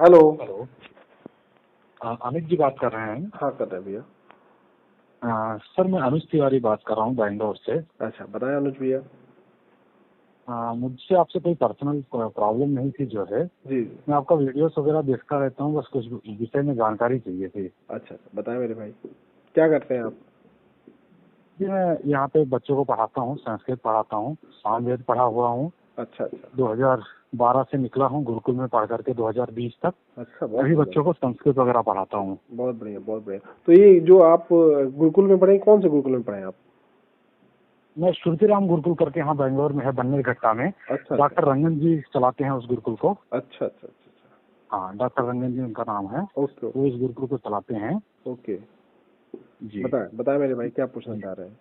Hello. Hello. Amit ji बात कर रहे हैं? हाँ कर रहे हैं भैया। सर मैं अनुज तिवारी बात कर रहा हूँ बैंगलोर से। अच्छा बताएं अनुज भैया। मुझसे आपसे कोई पर्सनल प्रॉब्लम नहीं थी जो है। जी। मैं आपका वीडियोस वगैरह देखता रहता हूँ, बस कुछ विषय में जानकारी चाहिए थी। अच्छा बताएं मेरे भाई, क्या करते हैं आप? जी मैं यहाँ पे बच्चों को पढ़ाता हूँ, संस्कृत पढ़ाता हूँ, सामवेद पढ़ा हुआ हूँ। अच्छा अच्छा 2012 से निकला हूँ गुरुकुल में पढ़ करके 2020 तक। अच्छा, बहुत अभी बढ़िया। बच्चों को संस्कृत वगैरह पढ़ाता हूँ। बहुत बढ़िया बहुत बढ़िया। तो ये जो आप गुरुकुल में पढ़े, कौन से गुरुकुल में पढ़े आप? मैं श्रुतिराम गुरुकुल करके यहाँ बैंगलोर में है, बन्नेरघट्टा में। अच्छा डॉक्टर रंजन जी चलाते हैं उस गुरुकुल को। अच्छा अच्छा अच्छा। हाँ, डॉक्टर रंजन जी उनका नाम है। ओके वो इस गुरुकुल को चलाते हैं। ओके। जी बताएं बताएं मेरे भाई, क्या पूछना जी। चाह रहे हैं?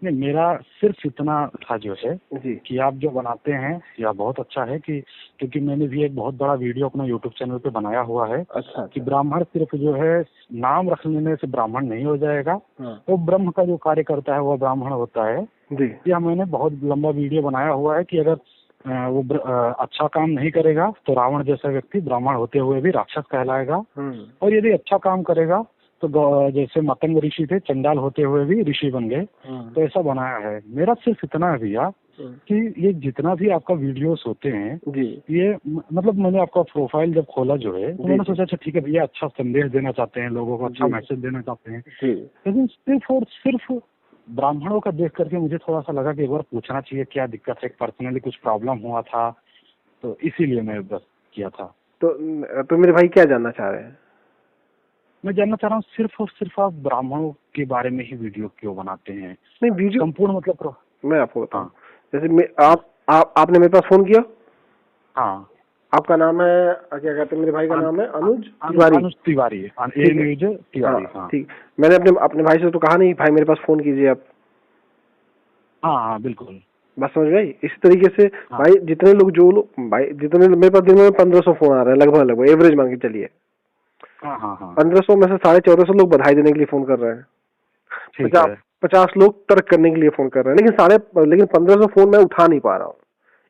नहीं, मेरा सिर्फ इतना था जो है जी। कि आप जो बनाते हैं यह बहुत अच्छा है, कि क्योंकि मैंने भी एक बहुत बड़ा वीडियो अपना यूट्यूब चैनल पे बनाया हुआ है अच्छा कि अच्छा। ब्राह्मण सिर्फ जो है नाम रख लेने से ब्राह्मण नहीं हो जाएगा, हाँ वो ब्रह्म का जो कार्य करता है वह ब्राह्मण होता है। जी। यह मैंने बहुत लंबा वीडियो बनाया हुआ है कि अगर अच्छा काम नहीं करेगा तो रावण जैसा व्यक्ति ब्राह्मण होते हुए भी राक्षस कहलाएगा, और यदि अच्छा काम करेगा तो जैसे मतंग ऋषि थे, चंडाल होते हुए भी ऋषि बन गए। तो ऐसा बनाया है। मेरा सिर्फ इतना है भैया कि ये जितना भी आपका वीडियोस होते हैं, जी ये मतलब मैंने आपका प्रोफाइल जब खोला जो है तो जी मैंने जी सोचा अच्छा ठीक है भैया, अच्छा संदेश देना चाहते हैं लोगों को, अच्छा जी मैसेज देना चाहते हैं। जी। लेकिन सिर्फ और सिर्फ ब्राह्मणों का देख करके मुझे थोड़ा सा लगा कि एक बार पूछना चाहिए क्या दिक्कत है, पर्सनली कुछ प्रॉब्लम हुआ था, तो इसीलिए मैं बस किया था। तो मेरे भाई क्या जानना चाह रहे हैं? मैं जानना चाह रहा हूँ सिर्फ और सिर्फ आप ब्राह्मणों के बारे में ही वीडियो क्यों बनाते हैं? नहीं वीडियो, संपूर्ण मतलब मैं आपको बताऊं। हाँ जैसे मैं हाँ आपने मेरे पास फोन किया। हाँ। आपका नाम है क्या कहते हैं, मेरे भाई का नाम है अनुज तिवारी। अनुज तिवारी, ठीक है। अनुज हाँ तिवारी। हाँ ठीक। मैंने अपने अपने भाई से तो कहा नहीं भाई मेरे पास फोन कीजिए आप। हाँ हाँ बिल्कुल। बस समझ गए इसी तरीके से। हाँ भाई जितने लोग जो लोग भाई जितने मेरे पास दिन में 1500 फोन आ रहे हैं, लगभग लगभग एवरेज मान के चलिए। हाँ हाँ हाँ 1500 में से 1450 लोग बधाई देने के लिए फोन कर रहे हैं। ठीक 50 है। 50 लोग तर्क करने के लिए फोन कर रहे हैं, लेकिन 1500 फोन मैं उठा नहीं पा रहा हूँ।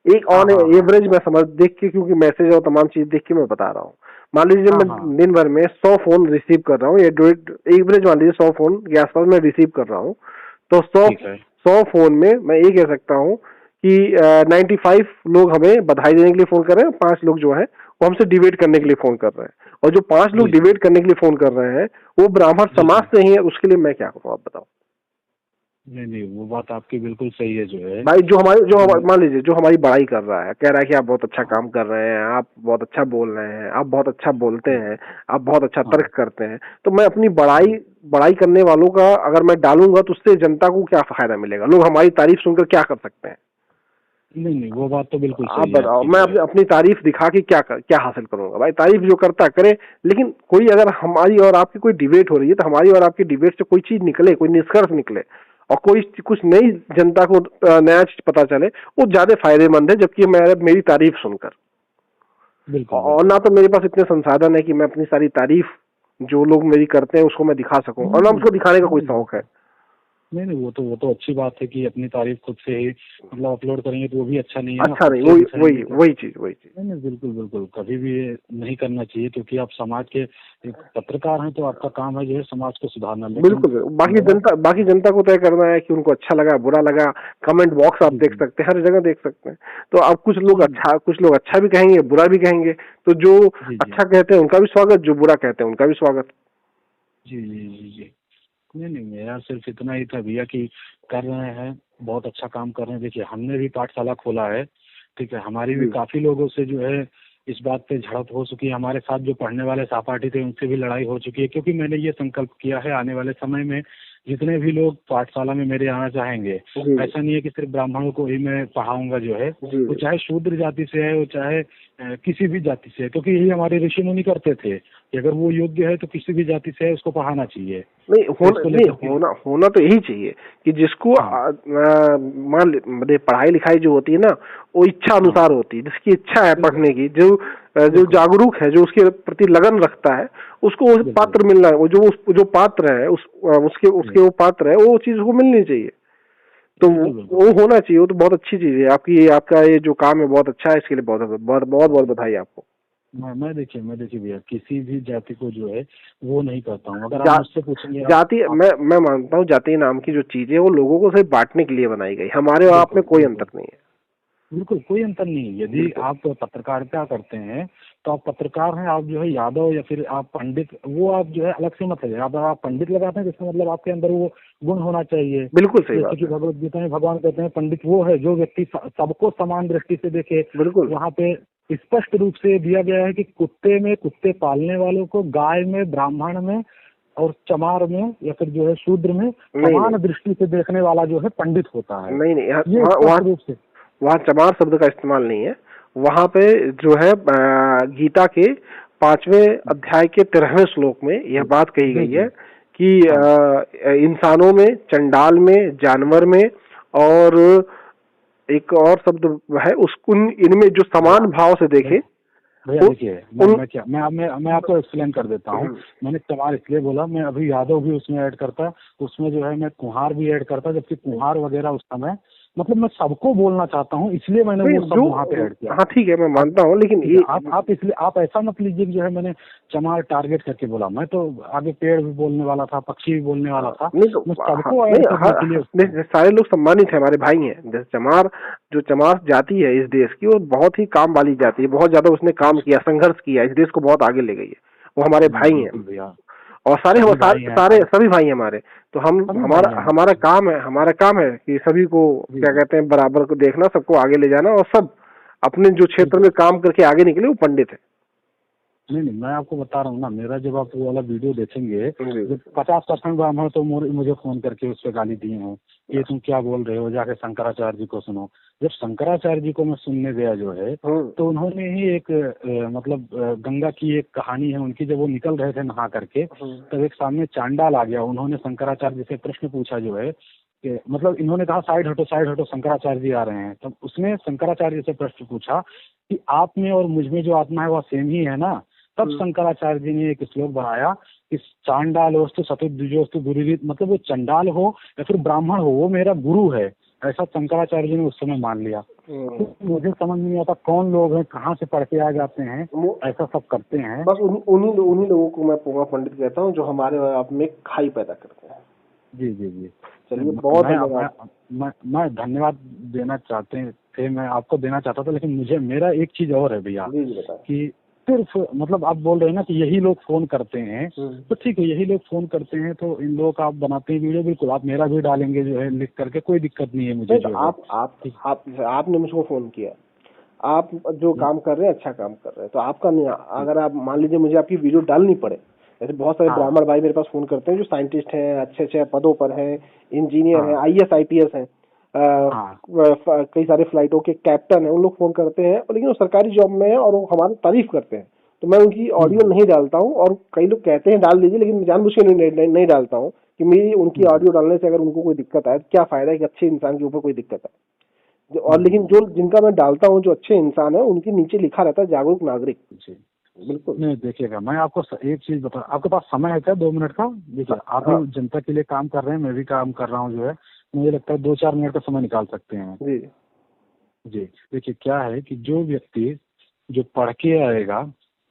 एक हाँ ऑन हाँ हाँ एवरेज मैं समझ देख के, क्योंकि मैसेज और तमाम चीज देख के मैं बता रहा हूँ। मान लीजिए हाँ मैं हाँ दिन भर में 100 फोन रिसीव कर रहा हूँ, या एवरेज मान लीजिए 100 फोन के आसपास मैं रिसीव कर रहा हूँ। तो 100 ठीक है। 100 फोन में मैं ये कह सकता हूँ कि 95 लोग हमें बधाई देने के लिए फोन कर रहे हैं, 5 लोग जो है वो हमसे डिबेट करने के लिए फोन कर रहे हैं। और जो 5 लोग जी जी डिबेट करने के लिए फोन कर रहे हैं वो ब्राह्मण जी समाज जी। से ही है, उसके लिए मैं क्या करूँ आप बताओ? नहीं नहीं, वो बात आपकी बिल्कुल सही है जो है। भाई लेकिन मान लीजिए जो हमारी बड़ाई कर रहा है, कह रहा है कि आप बहुत अच्छा हाँ काम कर रहे हैं, आप बहुत अच्छा बोल रहे हैं, आप बहुत अच्छा बोलते हैं, आप बहुत अच्छा हाँ तर्क करते हैं, तो मैं अपनी हाँ। बड़ाई करने वालों का अगर मैं डालूंगा तो उससे जनता को क्या फायदा मिलेगा? लोग हमारी तारीफ सुनकर क्या कर सकते हैं? नहीं नहीं, वो बात तो बिल्कुल आप सही है बताओ, आपकी मैं जो है। अपनी तारीफ दिखा के क्या हासिल करूंगा? भाई तारीफ जो करता करे, लेकिन कोई अगर हमारी और आपकी कोई डिबेट हो रही है तो हमारी और आपकी डिबेट से कोई चीज निकले, कोई निष्कर्ष निकले, और कोई कुछ नई जनता को नया चीज पता चले, वो ज्यादा फायदेमंद है, जबकि मेरी तारीफ सुनकर। बिल्कुल और ना बिल्कुल। तो मेरे पास इतने संसाधन है कि मैं अपनी सारी तारीफ जो लोग मेरी करते हैं उसको मैं दिखा सकूं, और नहीं ना नहीं मुझको दिखाने का कोई नहीं, शौक है। नहीं नहीं, वो तो अच्छी बात है कि अपनी तारीफ खुद से ही मतलब अपलोड करेंगे तो वो भी अच्छा नहीं है ना, अच्छा खुद नहीं, से ही वही दिखाएंगे वही तो। वही चीज। नहीं नहीं, बिल्कुल बिल्कुल, कभी भी ये नहीं करना चाहिए, क्योंकि आप समाज के एक पत्रकार हैं तो आपका काम है जो है समाज को सुधारना। लेकिन बिल्कुल। मेरा बाकी जनता को तय करना है कि उनको अच्छा लगा बुरा लगा। कमेंट बॉक्स आप जी देख जी। सकते हैं, हर जगह देख सकते हैं। तो अब नहीं कुछ लोग अच्छा भी कहेंगे, बुरा भी कहेंगे। तो जो जी जी अच्छा कहते हैं उनका भी स्वागत, जो बुरा कहते हैं उनका भी स्वागत। जी जी जी जी। नहीं नहीं, मेरा सिर्फ इतना ही था भैया कि कर रहे हैं, बहुत अच्छा काम कर रहे हैं। देखिए हमने भी पाठशाला खोला है, ठीक है, हमारी भी जी काफी लोगों से जो है इस बात पे झड़प हो चुकी है। हमारे साथ जो पढ़ने वाले सहपाठी थे उनसे भी लड़ाई हो चुकी है, क्योंकि मैंने ये संकल्प किया है आने वाले समय में जितने भी लोग पाठशाला में मेरे आना चाहेंगे, जी ऐसा नहीं है कि सिर्फ ब्राह्मणों को ही मैं पढ़ाऊंगा जो है, जी वो चाहे शूद्र जाति से है, वो चाहे किसी भी जाति से है, क्योंकि यही हमारे ऋषि मुनि करते थे कि अगर वो योग्य है तो किसी भी जाति से है उसको पढ़ाना चाहिए। तो इसको नहीं, लेकर के होना तो यही चाहिए कि जिसको हाँ मतलब पढ़ाई लिखाई जो होती है ना, वो इच्छा हाँ अनुसार होती है। जिसकी इच्छा है बिल्कुल पढ़ने की, जो बिल्कुल जागरूक है, जो उसके प्रति लगन रखता है, उसको वो बिल्कुल। पात्र मिलना है। वो जो पात्र है उसके जी, उसके वो पात्र है, वो चीज उसको मिलनी चाहिए। तो बिल्कुल बिल्कुल। वो होना चाहिए। वो तो बहुत अच्छी चीज है आपकी, आपका ये जो काम है बहुत अच्छा है। इसके लिए बहुत बहुत बहुत बहुत बधाई आपको। मैं देखिए भैया, किसी भी जाति को जो है वो नहीं करता हूँ। अगर आप मुझसे पूछेंगे जाति, मैं मानता हूँ जाति नाम की जो चीज है वो लोगों को सिर्फ बांटने के लिए बनाई गई, हमारे और आप में कोई अंतर नहीं है। बिल्कुल कोई अंतर नहीं है। यदि आप पत्रकारिता करते हैं तो आप पत्रकार हैं, आप जो है यादव या फिर आप पंडित, वो आप जो है अलग से मत लगाइए। आप पंडित लगाते हैं जिसका मतलब आपके अंदर वो गुण होना चाहिए। बिल्कुल सही बात जैसे कि भगवत गीता में भगवान कहते हैं पंडित वो है जो व्यक्ति सबको समान दृष्टि से देखे। बिल्कुल वहाँ पे स्पष्ट रूप से दिया गया है कि कुत्ते में कुत्ते पालने वालों को, गाय में, ब्राह्मण में और चमार में या फिर जो है शूद्र में समान दृष्टि से देखने वाला जो है पंडित होता है। नहीं, ये स्पष्ट रूप से वहाँ चमार शब्द का इस्तेमाल नहीं है। वहाँ पे जो है गीता के 5वें अध्याय के 13वें श्लोक में यह बात कही गई है कि इंसानों में, चंडाल में, जानवर में और एक और शब्द है इनमें जो समान भाव से देखे। भैया देखिए, मैं आपको एक्सप्लेन कर देता हूँ। मैंने चमार इसलिए बोला, मैं अभी यादव भी उसमें ऐड करता, उसमें जो है मैं कुम्हार भी ऐड करता, जबकि कुम्हार वगैरह उस समय मतलब मैं सबको बोलना चाहता हूँ, इसलिए मैंने वो सब वहाँ पे ऐड किया। हाँ ठीक है, मैं मानता हूँ, लेकिन ये आप इसलिए आप ऐसा मत लीजिए कि जो है मैंने चमार टारगेट करके बोला। मैं तो आगे पेड़ भी बोलने वाला था, पक्षी भी बोलने वाला था। नहीं तो मैं सबको ऐड करने के लिए, सारे लोग सम्मानित है, हमारे भाई हैं। जैसे चमार जाति है इस देश की, वो बहुत ही काम वाली जाति है, बहुत ज्यादा उसने काम किया, संघर्ष किया, इस देश को बहुत आगे ले गई है। वो हमारे भाई हैं और सभी भाई हैं हमारे। तो हमारा काम है कि सभी को क्या कहते हैं बराबर को देखना, सबको आगे ले जाना, और सब अपने जो क्षेत्र में काम करके आगे निकले वो पंडित है। नहीं, मैं आपको बता रहा हूँ ना, मेरा जब आप वो वाला वीडियो देखेंगे, जब 50% ब्राह्मण तो मुझे फोन करके उस पर गाली दिए हैं, ये तुम क्या बोल रहे हो, जाके शंकराचार्य जी को सुनो। जब शंकराचार्य जी को मैं सुनने गया जो है, तो उन्होंने ही एक मतलब गंगा की एक कहानी है उनकी, जब वो निकल रहे थे नहा करके, तब एक सामने चांडाल आ गया। उन्होंने शंकराचार्य जी से प्रश्न पूछा जो है, मतलब इन्होंने कहा साइड हटो शंकराचार्य जी आ रहे हैं। तब उसने शंकराचार्य से प्रश्न पूछा कि आप में और मुझ में जो आत्मा है वह सेम ही है ना। तब शंकराचार्य जी ने एक श्लोक बनाया कि चांडाल वस्तु सतुत द्विजोस्तु गुरुरीत, मतलब वो चंडाल हो या फिर ब्राह्मण हो, वो मेरा गुरु है, ऐसा शंकराचार्य जी ने उस समय मान लिया। तो मुझे समझ नहीं आता कौन लोग हैं, कहाँ से पढ़ के आ जाते हैं, ऐसा सब करते हैं। बस उन्हीं लोगों को मैं पोंगा पंडित कहता हूँ, जो हमारे आप में खाई पैदा करते हैं। जी। चलिए, बहुत धन्यवाद। मैं धन्यवाद देना चाहते थे, मैं आपको देना चाहता था, लेकिन मेरा एक चीज और है भैया कि सिर्फ मतलब आप बोल रहे हैं ना कि यही लोग फोन करते हैं, तो ठीक है, यही लोग फोन करते हैं तो इन लोगों का आप बनाते हैं वीडियो, बिल्कुल आप मेरा भी डालेंगे जो है लिख करके, कोई दिक्कत नहीं है मुझे। जो आपने मुझको फोन किया, आप जो काम कर रहे हैं अच्छा काम कर रहे हैं, तो आपका नहीं, अगर आप मान लीजिए मुझे आपकी वीडियो डालनी पड़े, जैसे बहुत सारे ब्राह्मण भाई मेरे पास फोन करते हैं जो साइंटिस्ट हैं, अच्छे पदों पर हैं, इंजीनियर हैं, IAS IPS हैं, कई सारे फ्लाइटों के कैप्टन है, उन लोग फोन करते हैं, लेकिन वो सरकारी जॉब में है और वो हमारी तारीफ करते हैं, तो मैं उनकी ऑडियो नहीं डालता हूँ। और कई लोग कहते हैं डाल दीजिए, लेकिन जानबूझ के नहीं डालता हूँ कि मेरी उनकी ऑडियो डालने से अगर उनको कोई दिक्कत आए तो क्या फायदा है कि अच्छे इंसान के ऊपर कोई दिक्कत आए। और लेकिन जिनका मैं डालता हूँ जो अच्छे इंसान है, उनके नीचे लिखा रहता है जागरूक नागरिक। बिल्कुल नहीं, देखिएगा मैं आपको एक चीज बता, आपके पास समय है क्या 2 मिनट का? देखिए आप भी जनता के लिए काम कर रहे हैं, मैं भी काम कर रहा हूँ, जो है मुझे लगता है 2-4 मिनट का समय निकाल सकते हैं। जी देखिए, क्या है कि जो व्यक्ति जो पढ़ के आएगा,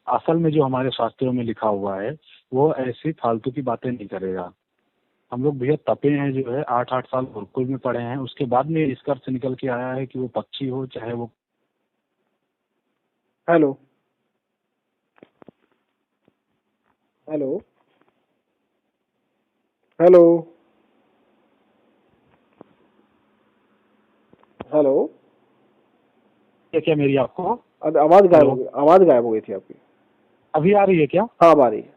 असल में जो हमारे शास्त्रों में लिखा हुआ है, वो ऐसी फालतू की बातें नहीं करेगा। हम लोग भैया तपे हैं, जो है 8-8 साल गुरुकुल में पढ़े हैं, उसके बाद में निष्कर्ष निकल के आया है कि वो पक्षी हो चाहे वो। हेलो क्या मेरी आपको आवाज गायब हो गई थी आपकी। अभी आ रही है क्या? हाँ, आ रही है।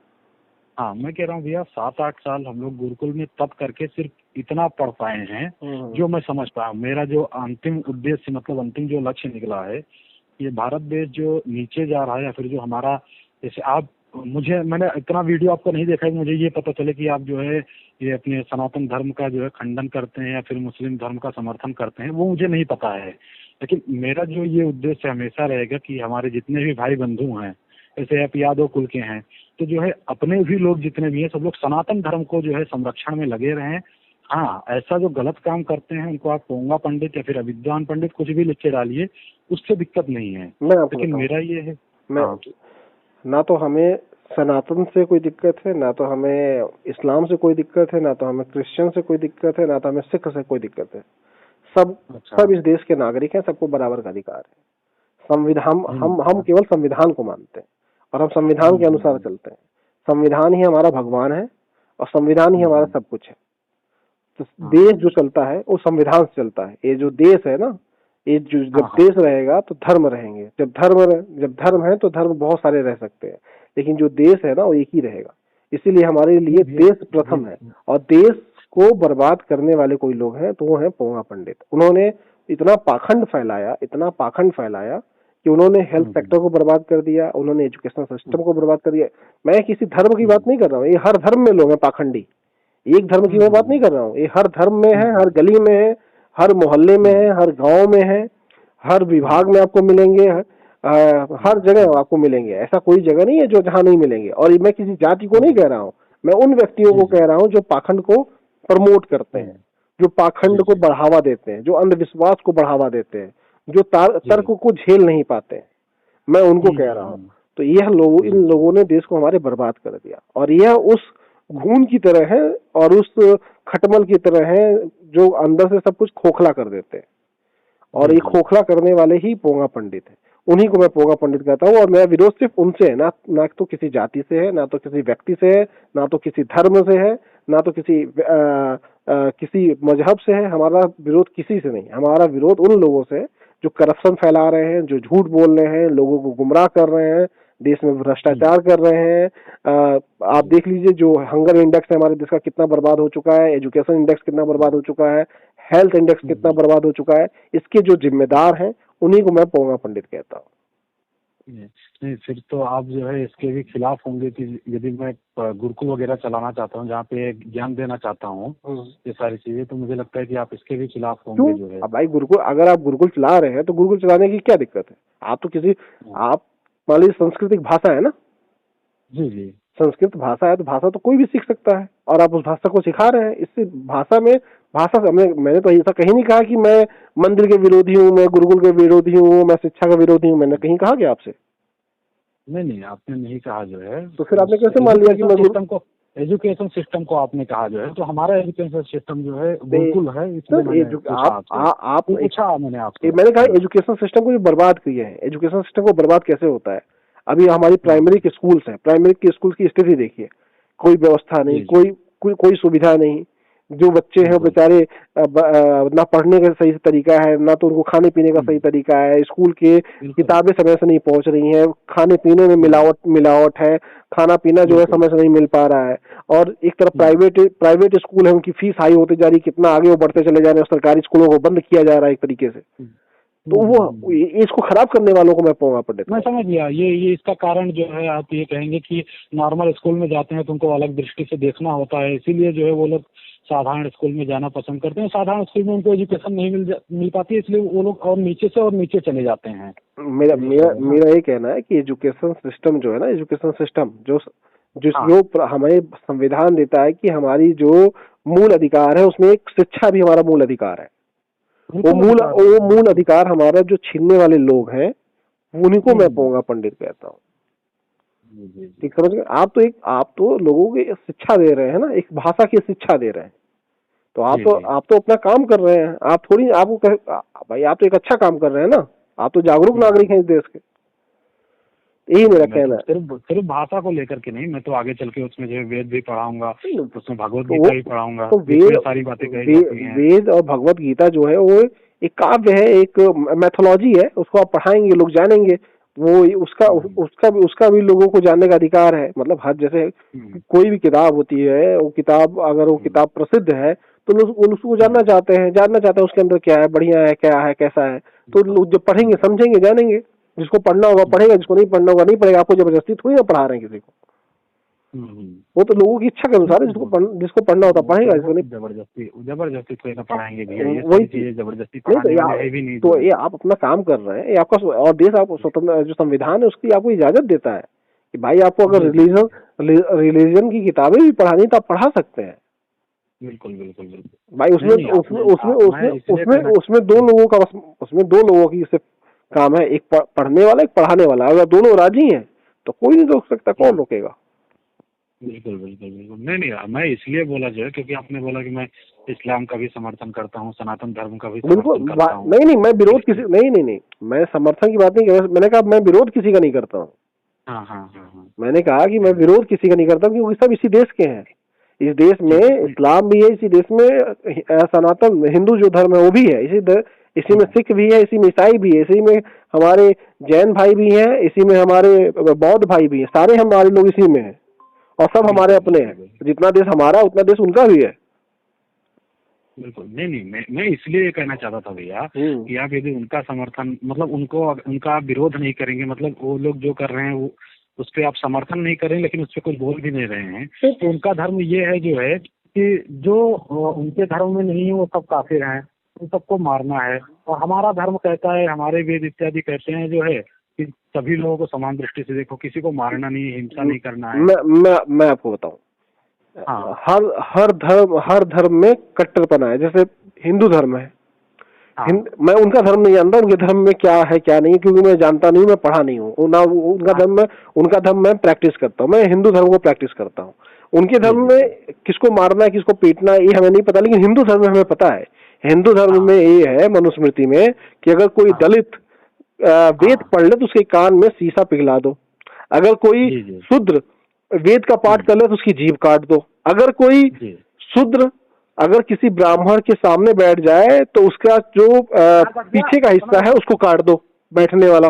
हाँ, मैं कह रहा हूँ भैया 7-8 साल हम लोग गुरुकुल में तप करके सिर्फ इतना पढ़ पाए हैं जो मैं समझ पाया। मेरा जो अंतिम उद्देश्य, मतलब अंतिम जो लक्ष्य निकला है, ये भारत देश जो नीचे जा रहा है, या फिर जो हमारा, जैसे आप मैंने इतना वीडियो आपका नहीं देखा है मुझे ये पता चले कि आप जो है ये अपने सनातन धर्म का जो है खंडन करते हैं या फिर मुस्लिम धर्म का समर्थन करते हैं, वो मुझे नहीं पता है। लेकिन मेरा जो ये उद्देश्य हमेशा रहेगा कि हमारे जितने भी भाई बंधु हैं, जैसे आप यादव कुल के हैं, तो जो है अपने भी लोग जितने भी हैं, सब लोग सनातन धर्म को जो है संरक्षण में लगे रहें। हाँ, ऐसा जो गलत काम करते हैं उनको आप पोंगा पंडित या फिर अविद्वान पंडित कुछ भी लिख के डालिए, उससे दिक्कत नहीं है। लेकिन मेरा ये है, ना तो हमें सनातन से कोई दिक्कत है, ना तो हमें इस्लाम से कोई दिक्कत है, ना तो हमें क्रिश्चियन से कोई दिक्कत है, ना तो हमें सिख से कोई दिक्कत है। सब इस देश के नागरिक हैं, सबको बराबर का अधिकार है। संविधान हम केवल संविधान को मानते हैं और हम संविधान के अनुसार चलते हैं। संविधान ही हमारा भगवान है और संविधान ही हमारा सब कुछ है। तो देश जो चलता है वो संविधान से चलता है। ये जो देश है ना, ये जो जब देश रहेगा तो धर्म रहेंगे। जब धर्म है तो धर्म बहुत सारे रह सकते हैं, लेकिन जो देश है ना वो एक ही रहेगा। इसीलिए हमारे लिए देश प्रथम है। और देश को बर्बाद करने वाले कोई लोग हैं तो वो है पोंगा पंडित। उन्होंने इतना पाखंड फैलाया कि उन्होंने हेल्थ सेक्टर को बर्बाद कर दिया, उन्होंने एजुकेशन सिस्टम को बर्बाद कर दिया। मैं किसी धर्म की बात नहीं कर रहा हूँ, ये हर धर्म में लोग हैं पाखंडी। एक धर्म की मैं बात नहीं कर रहा हूँ, ये हर धर्म में है, हर गली में है, हर मोहल्ले में है, हर गांव में है, हर विभाग में आपको मिलेंगे, हर जगह आपको मिलेंगे। ऐसा कोई जगह नहीं है जो जहां नहीं मिलेंगे। और मैं किसी जाति को नहीं कह रहा हूँ, मैं उन व्यक्तियों को कह रहा हूँ जो पाखंड को प्रमोट करते हैं, जो पाखंड को बढ़ावा देते हैं, जो अंधविश्वास को बढ़ावा देते हैं, जो तर्क को झेल नहीं पाते। मैं उनको कह रहा हूँ। तो यह इन लोगों ने देश को हमारे बर्बाद कर दिया। और यह उस घून की तरह है और उस खटमल की तरह है जो अंदर से सब कुछ खोखला कर देते हैं। और ये खोखला करने वाले ही पोंगा पंडित है। उन्हीं को मैं पोंगा पंडित कहता हूँ। और मेरा विरोध सिर्फ उनसे है, ना तो किसी जाति से है, ना तो किसी व्यक्ति से है, ना तो किसी धर्म से है, ना तो किसी मजहब से है। हमारा विरोध किसी से नहीं, हमारा विरोध उन लोगों से जो करप्शन फैला रहे हैं, जो झूठ बोल रहे हैं, लोगों को गुमराह कर रहे हैं, देश में भ्रष्टाचार कर रहे हैं। आप देख लीजिए जो हंगर इंडेक्स है हमारे देश का कितना बर्बाद हो चुका है, एजुकेशन इंडेक्स कितना बर्बाद हो चुका है, हेल्थ इंडेक्स कितना बर्बाद हो चुका है। इसके जो जिम्मेदार हैं उन्हीं को मैं पोंगा पंडित कहता हूँ। नहीं, फिर तो आप जो है इसके भी खिलाफ होंगे कि यदि मैं गुरुकुल वगैरह चलाना चाहता हूँ जहाँ पे ज्ञान देना चाहता हूँ ये सारी चीजें, तो मुझे लगता है कि आप इसके भी खिलाफ होंगे जो है। भाई गुरुकुल, अगर आप गुरुकुल चला रहे हैं तो गुरुकुल चलाने की क्या दिक्कत है? आप तो आप मान लीजिए संस्कृतिक भाषा है ना, जी, संस्कृत भाषा है तो भाषा तो कोई भी सीख सकता है और आप उस भाषा को सिखा रहे हैं। इससे भाषा से मैंने तो ऐसा कहीं नहीं कहा कि मैं मंदिर के विरोधी हूँ, मैं गुरुकुल के विरोधी हूँ, मैं शिक्षा का विरोधी हूँ। मैंने कहीं कहा क्या आपसे? नहीं, आपने नहीं कहा जो है। तो फिर आपने कैसे मान लिया कि मैं एजुकेशन सिस्टम को आपने कहा जो है, तो हमारा एजुकेशन सिस्टम जो है गुरुकुल है। मैंने कहा एजुकेशन सिस्टम को जो बर्बाद किया है, एजुकेशन सिस्टम को बर्बाद कैसे होता है? अभी हमारी प्राइमरी के स्कूल्स हैं, प्राइमरी के स्कूल की स्थिति देखिए, कोई व्यवस्था नहीं, कोई सुविधा नहीं। जो बच्चे हैं बेचारे ना पढ़ने का सही तरीका है, ना तो उनको खाने पीने का सही तरीका है। स्कूल के किताबें समय से नहीं पहुंच रही हैं, खाने पीने में मिलावट है, खाना पीना जो है समय से नहीं मिल पा रहा है। और एक तरफ प्राइवेट स्कूल है, उनकी फीस हाई होती जा रही, कितना आगे वो बढ़ते चले जा रहे हैं। सरकारी स्कूलों को बंद किया जा रहा है एक तरीके से। तो वो इसको खराब करने वालों को मैं पोंगा पंडित। मैं समझ गया। ये इसका कारण जो है आप ये कहेंगे कि नॉर्मल स्कूल में जाते हैं तो उनको अलग दृष्टि से देखना होता है, इसीलिए जो है वो लोग साधारण स्कूल में जाना पसंद करते हैं। साधारण स्कूल में उनको एजुकेशन नहीं मिल पाती है, इसलिए वो लोग और नीचे चले जाते हैं। मेरा ये कहना है कि एजुकेशन सिस्टम जो है ना, एजुकेशन सिस्टम जो हमें संविधान देता है कि हमारी जो मूल अधिकार है उसमें एक शिक्षा भी हमारा मूल अधिकार है। वो मूल अधिकार हमारा जो छीनने वाले लोग हैं उन्हीं को मैं पोंगा पंडित कहता हूँ। ठीक समझ गए? आप तो लोगों को शिक्षा दे रहे हैं ना, एक भाषा की शिक्षा दे रहे हैं। तो आप तो अपना काम कर रहे हैं। आप थोड़ी आपको भाई आप तो एक अच्छा काम कर रहे हैं ना, आप तो जागरूक नागरिक हैं इस देश के। यही मेरा कहना है। सिर्फ भाषा को लेकर के नहीं, मैं तो आगे चल के उसमें जो है वेद भी पढ़ाऊंगा, उसमें भगवत गीता भी पढ़ाऊंगा। तो सारी बातें वेद और भगवत गीता जो है वो एक काव्य है, एक मैथोलॉजी है। उसको आप पढ़ाएंगे, लोग जानेंगे। वो उसका भी लोगों को जानने का अधिकार है। मतलब हर जैसे कोई भी किताब होती है, वो किताब अगर वो किताब प्रसिद्ध है तो लोग उसको जानना चाहते हैं उसके अंदर क्या है, बढ़िया है, क्या है, कैसा है। तो लोग जब पढ़ेंगे, समझेंगे, जानेंगे। जिसको पढ़ना होगा पढ़ेगा, जिसको नहीं पढ़ना होगा नहीं पढ़ेगा। आपको जबरदस्ती थोड़ी ना पढ़ा रहे हैं किसी को। वो तो लोगों की इच्छा के अनुसार है। जिसको पढ़ना होता पढ़ेगा, जिसको नहीं जबरदस्ती थोड़ी ना पढ़ाएंगे भैया। वही चीजें जबरदस्ती नहीं। तो ये आप अपना काम कर रहे हैं, ये आपका और देश आपको स्वतंत्र जो संविधान है उसकी आपको इजाजत देता है कि भाई आपको अगर रिलीजन की किताबें भी पढ़ानी तो आप पढ़ा सकते हैं। बिल्कुल भाई उसमें दो लोगों की सिर्फ काम है, एक पढ़ने वाला, एक पढ़ाने वाला। अगर दोनों राजी हैं तो कोई नहीं रोक सकता, कौन रोकेगा? बिल्कुल बिल्कुल बिल्कुल। नहीं नहीं, मैं इसलिए बोला जो है क्योंकि आपने बोला कि मैं इस्लाम का भी समर्थन करता हूँ, सनातन धर्म का भी बिल्कुल समर्थन करता हूँ। नहीं नहीं, मैं विरोध किसी, नहीं नहीं नहीं, मैं समर्थन की बात नहीं कर रहा, मैंने कहा मैं विरोध किसी का नहीं करता हूँ। हाँ हाँ हाँ हाँ। मैंने कहा कि मैं विरोध किसी का नहीं करता क्योंकि सब इसी देश के हैं। इस देश में जी इस्लाम भी है, इसी देश में सनातन हिंदू जो धर्म है वो भी है, इसी में सिख भी है, इसी में ईसाई भी है, इसी में हमारे जैन भाई भी हैं, इसी में हमारे बौद्ध भाई भी हैं, सारे हमारे लोग इसी में हैं और सब हमारे अपने हैं। जितना देश हमारा उतना देश उनका भी है। बिल्कुल। नहीं नहीं, मैं इसलिए ये कहना चाहता था भैया कि आप यदि उनका समर्थन, मतलब उनका आप विरोध नहीं करेंगे, मतलब वो लोग जो कर रहे हैं वो उस पर आप समर्थन नहीं करें, लेकिन उस पर कुछ बोल भी नहीं रहे हैं, तो उनका धर्म ये है जो है कि जो उनके धर्म में नहीं है वो सब काफिर हैं, उन सबको मारना है। और हमारा धर्म कहता है, हमारे वेद इत्यादि कहते हैं जो है कि सभी लोगों को समान दृष्टि से देखो, किसी को मारना नहीं है, हिंसा नहीं करना है। मैं आपको बताऊं, हाँ। हर धर्म में कट्टरपना है। जैसे हिंदू धर्म है, हाँ। मैं उनका धर्म नहीं जानता, उनके धर्म में क्या है क्या नहीं, क्योंकि मैं जानता नहीं, मैं पढ़ा नहीं हूँ ना उनका धर्म मैं प्रैक्टिस करता हूँ, मैं हिंदू धर्म को प्रैक्टिस करता हूँ। उनके धर्म में किसको मारना है किसको पीटना है ये हमें नहीं पता, लेकिन हिंदू धर्म में हमें पता है। हिंदू धर्म में ये है मनुस्मृति में कि अगर कोई दलित वेद पढ़ ले तो उसके कान में शीशा पिघला दो, अगर कोई शूद्र वेद का पाठ कर ले तो उसकी जीभ काट दो, अगर कोई शूद्र अगर किसी ब्राह्मण के सामने बैठ जाए तो उसका जो पीछे का हिस्सा है उसको काट दो, बैठने वाला।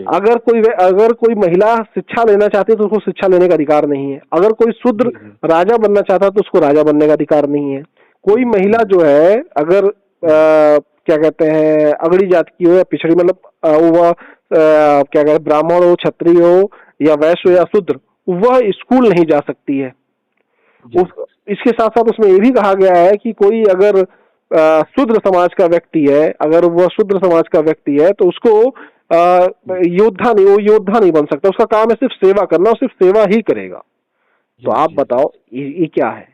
अगर कोई महिला शिक्षा लेना चाहती है तो उसको शिक्षा लेने का अधिकार नहीं है, अगर कोई शूद्र राजा बनना चाहता है तो उसको राजा बनने का अधिकार नहीं है। कोई महिला जो है अगर क्या कहते हैं अगड़ी जात की हो या पिछड़ी, मतलब वह क्या कहते हैं ब्राह्मण हो, क्षत्रिय हो या वैश्य या शूद्र, वह स्कूल नहीं जा सकती है। इसके साथ साथ उसमें ये भी कहा गया है कि कोई अगर शूद्र समाज का व्यक्ति है, अगर वह शूद्र समाज का व्यक्ति है तो उसको योद्धा नहीं बन सकता, उसका काम है सिर्फ सेवा करना, और सिर्फ सेवा ही करेगा। तो आप बताओ ये क्या है?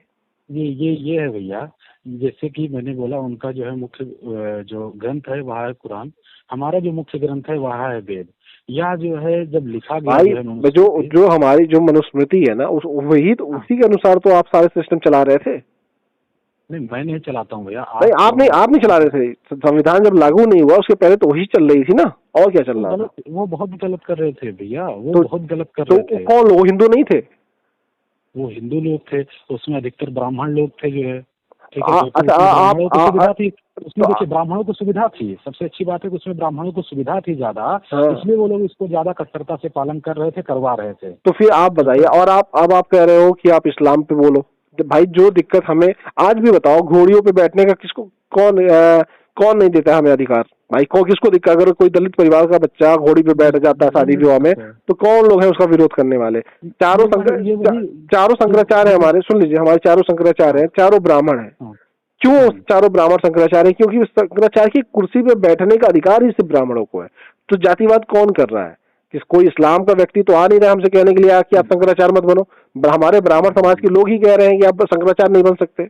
ये है भैया, जैसे कि मैंने बोला उनका जो है मुख्य जो ग्रंथ है वह है कुरान, हमारा जो मुख्य ग्रंथ है वह है वेद। या जो है जब लिखा गया है जो हमारी जो मनुस्मृति है ना वही तो उसी के अनुसार तो आप सारे सिस्टम चला रहे थे। नहीं मैं नहीं चलाता हूँ भैया। आप नहीं चला रहे थे। संविधान जब लागू नहीं हुआ उसके पहले तो वही चल रही थी ना, और क्या चल रहा था? वो बहुत गलत कर रहे थे भैया, वो बहुत गलत कर रहे थे। कौन लोग? हिंदू नहीं थे? वो हिंदू लोग थे, उसमें अधिकतर ब्राह्मण लोग थे जो है। उसमें देखिए ब्राह्मणों को सुविधा थी, सबसे अच्छी बात है कि उसमें ब्राह्मणों को सुविधा थी ज्यादा, इसलिए वो लोग इसको ज्यादा कट्टरता से पालन कर रहे थे, करवा रहे थे। तो फिर आप बताइए, और आप कह रहे हो कि आप इस्लाम पे बोलो। भाई जो दिक्कत हमें आज भी बताओ, घोड़ियों पे बैठने का किसको कौन नहीं देता हमें अधिकार? भाई किसको दिक्कत? अगर कोई दलित परिवार का बच्चा घोड़ी पे बैठ जाता है शादी विवाह में तो कौन लोग हैं उसका विरोध करने वाले? चारों शंकराचार्य है हमारे, सुन लीजिए, हमारे चारों शंकराचार्य हैं, चारों ब्राह्मण हैं। क्यों चारों ब्राह्मण शंकराचार्य? क्योंकि शंकराचार्य की कुर्सी पे बैठने का अधिकार ही सिर्फ ब्राह्मणों को है। तो जातिवाद कौन कर रहा है? कोई इस्लाम का व्यक्ति तो आ नहीं रहा हमसे कहने के लिए कि आप शंकराचार्य मत बनो। हमारे ब्राह्मण समाज के लोग ही कह रहे हैं कि आप शंकराचार्य नहीं बन सकते।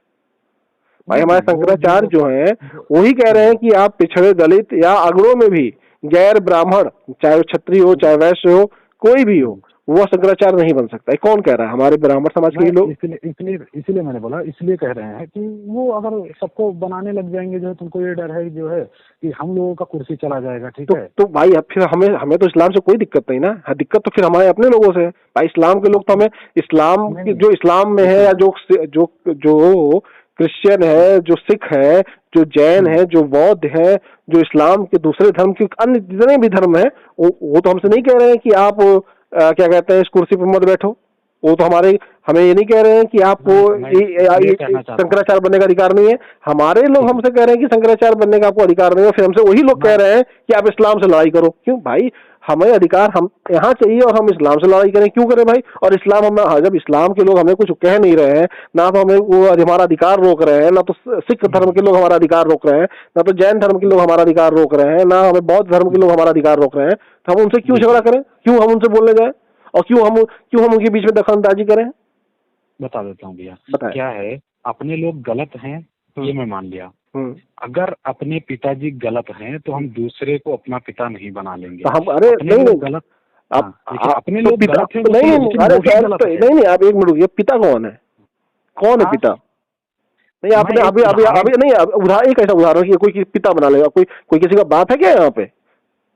भाई हमारे शंकराचार्य जो हैं वही कह रहे हैं कि आप पिछड़े दलित या अगड़ों में भी गैर ब्राह्मण, चाहे वो क्षत्रिय हो चाहे वैश्य हो, कोई भी हो, वो शंकराचार्य नहीं बन सकता। कौन कह रहा है? हमारे ब्राह्मण समाज के लोग। इसलिए मैंने बोला, इसलिए कह रहे हैं कि वो अगर सबको बनाने लग जाएंगे जो है, तुमको ये डर है जो है कि हम लोगों का कुर्सी चला जाएगा। ठीक है, तो भाई अब फिर हमें तो इस्लाम से कोई दिक्कत नहीं ना। दिक्कत तो फिर हमारे अपने लोगों से है। भाई इस्लाम के लोग तो हमें जो इस्लाम में है या जो क्रिश्चियन है, जो सिख है, जो जैन है, जो बौद्ध है, जो इस्लाम के दूसरे धर्म के अन्य जितने भी धर्म है, वो तो हमसे नहीं कह रहे हैं कि आप क्या कहते हैं इस कुर्सी पर मत बैठो। वो तो हमें ये नहीं कह रहे हैं कि आपको शंकराचार्य बनने का अधिकार नहीं है। हमारे लोग हमसे कह रहे हैं कि शंकराचार्य बनने का आपको अधिकार नहीं है, फिर हमसे वही लोग कह रहे हैं कि आप इस्लाम से लड़ाई करो। क्यों भाई? हमें अधिकार हम यहाँ चाहिए और हम इस्लाम से लड़ाई करें? क्यों करें भाई? और इस्लाम जब इस्लाम के लोग हमें कुछ कह नहीं रहे हैं, ना तो हमें वो हमारा अधिकार रोक रहे हैं, ना तो सिख धर्म के लोग हमारा अधिकार रोक रहे हैं, ना तो जैन धर्म के लोग हमारा अधिकार रोक रहे हैं, ना हमें बौद्ध धर्म के लोग हमारा अधिकार रोक रहे हैं, तो हम उनसे क्यों झगड़ा करें? क्यों हम उनसे बोलने जाए? और क्यों हम उनके बीच में दखलंदाजी करें? बता देता हूँ भैया, क्या है, अपने लोग गलत हैं ये मैं मान लिया। अगर अपने पिताजी गलत हैं तो हम दूसरे को अपना पिता नहीं बना लेंगे। तो हम नहीं गलत आप अपने तो लोग पिता गलत हैं, नहीं लेकिन अरे वो भी गलत है। नहीं आप एक मिनट रुकिए, पिता कौन है? कौन है पिता? नहीं आपने अभी अभी अभी नहीं उदाहरण, एक ऐसा उदाहरण कि कोई पिता बना लेगा, कोई किसी का बाप है क्या यहाँ पे?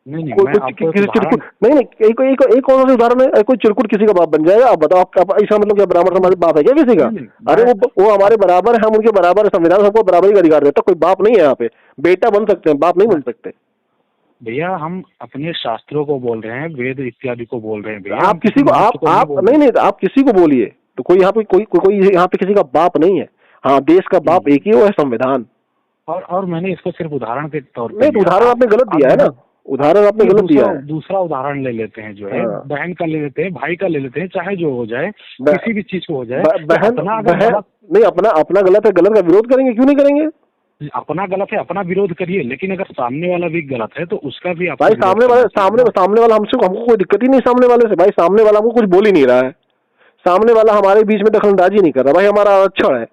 नहीं कोई किसी चिरकुट नहीं एक कौन सा उदाहरण है? कोई चिरकुट किसी का बाप बन जाएगा? आप बताओ, इसका मतलब क्या ब्राह्मण समाज बाप है क्या किसी का? अरे वो हमारे बराबर है, हम उनके बराबर है, संविधान सबको बराबर ही अधिकार देता, कोई बाप नहीं है यहाँ पे। बेटा बन सकते हैं, बाप नहीं बन सकते। भैया हम अपने शास्त्रों को बोल रहे हैं, वेद इत्यादि को बोल रहे हैं भैया। आप किसी को आप नहीं आप किसी को बोलिए, तो कोई यहाँ पे कोई यहाँ पे किसी का बाप नहीं है। हाँ, देश का बाप एक ही वो है, संविधान। और मैंने इसको सिर्फ उदाहरण के तौर पर, नहीं उदाहरण आपने गलत दिया है ना, उदाहरण आपने गलत दिया है। दूसरा उदाहरण ले लेते हैं, जो है बहन का ले लेते हैं, भाई का ले लेते हैं, चाहे जो हो जाए, किसी भी चीज को हो जाए। बहन नहीं, अपना गलत है, गलत का विरोध करेंगे? क्यों नहीं करेंगे? अपना गलत है, अपना विरोध करिए, लेकिन अगर सामने वाला भी गलत है तो उसका भी भाई सामने वाला हमको कोई दिक्कत ही नहीं सामने वाले से। भाई सामने वाला हमको कुछ बोल ही नहीं रहा है, सामने वाला हमारे बीच में दखलंदाजी नहीं कर रहा। भाई हमारा आरक्षण है,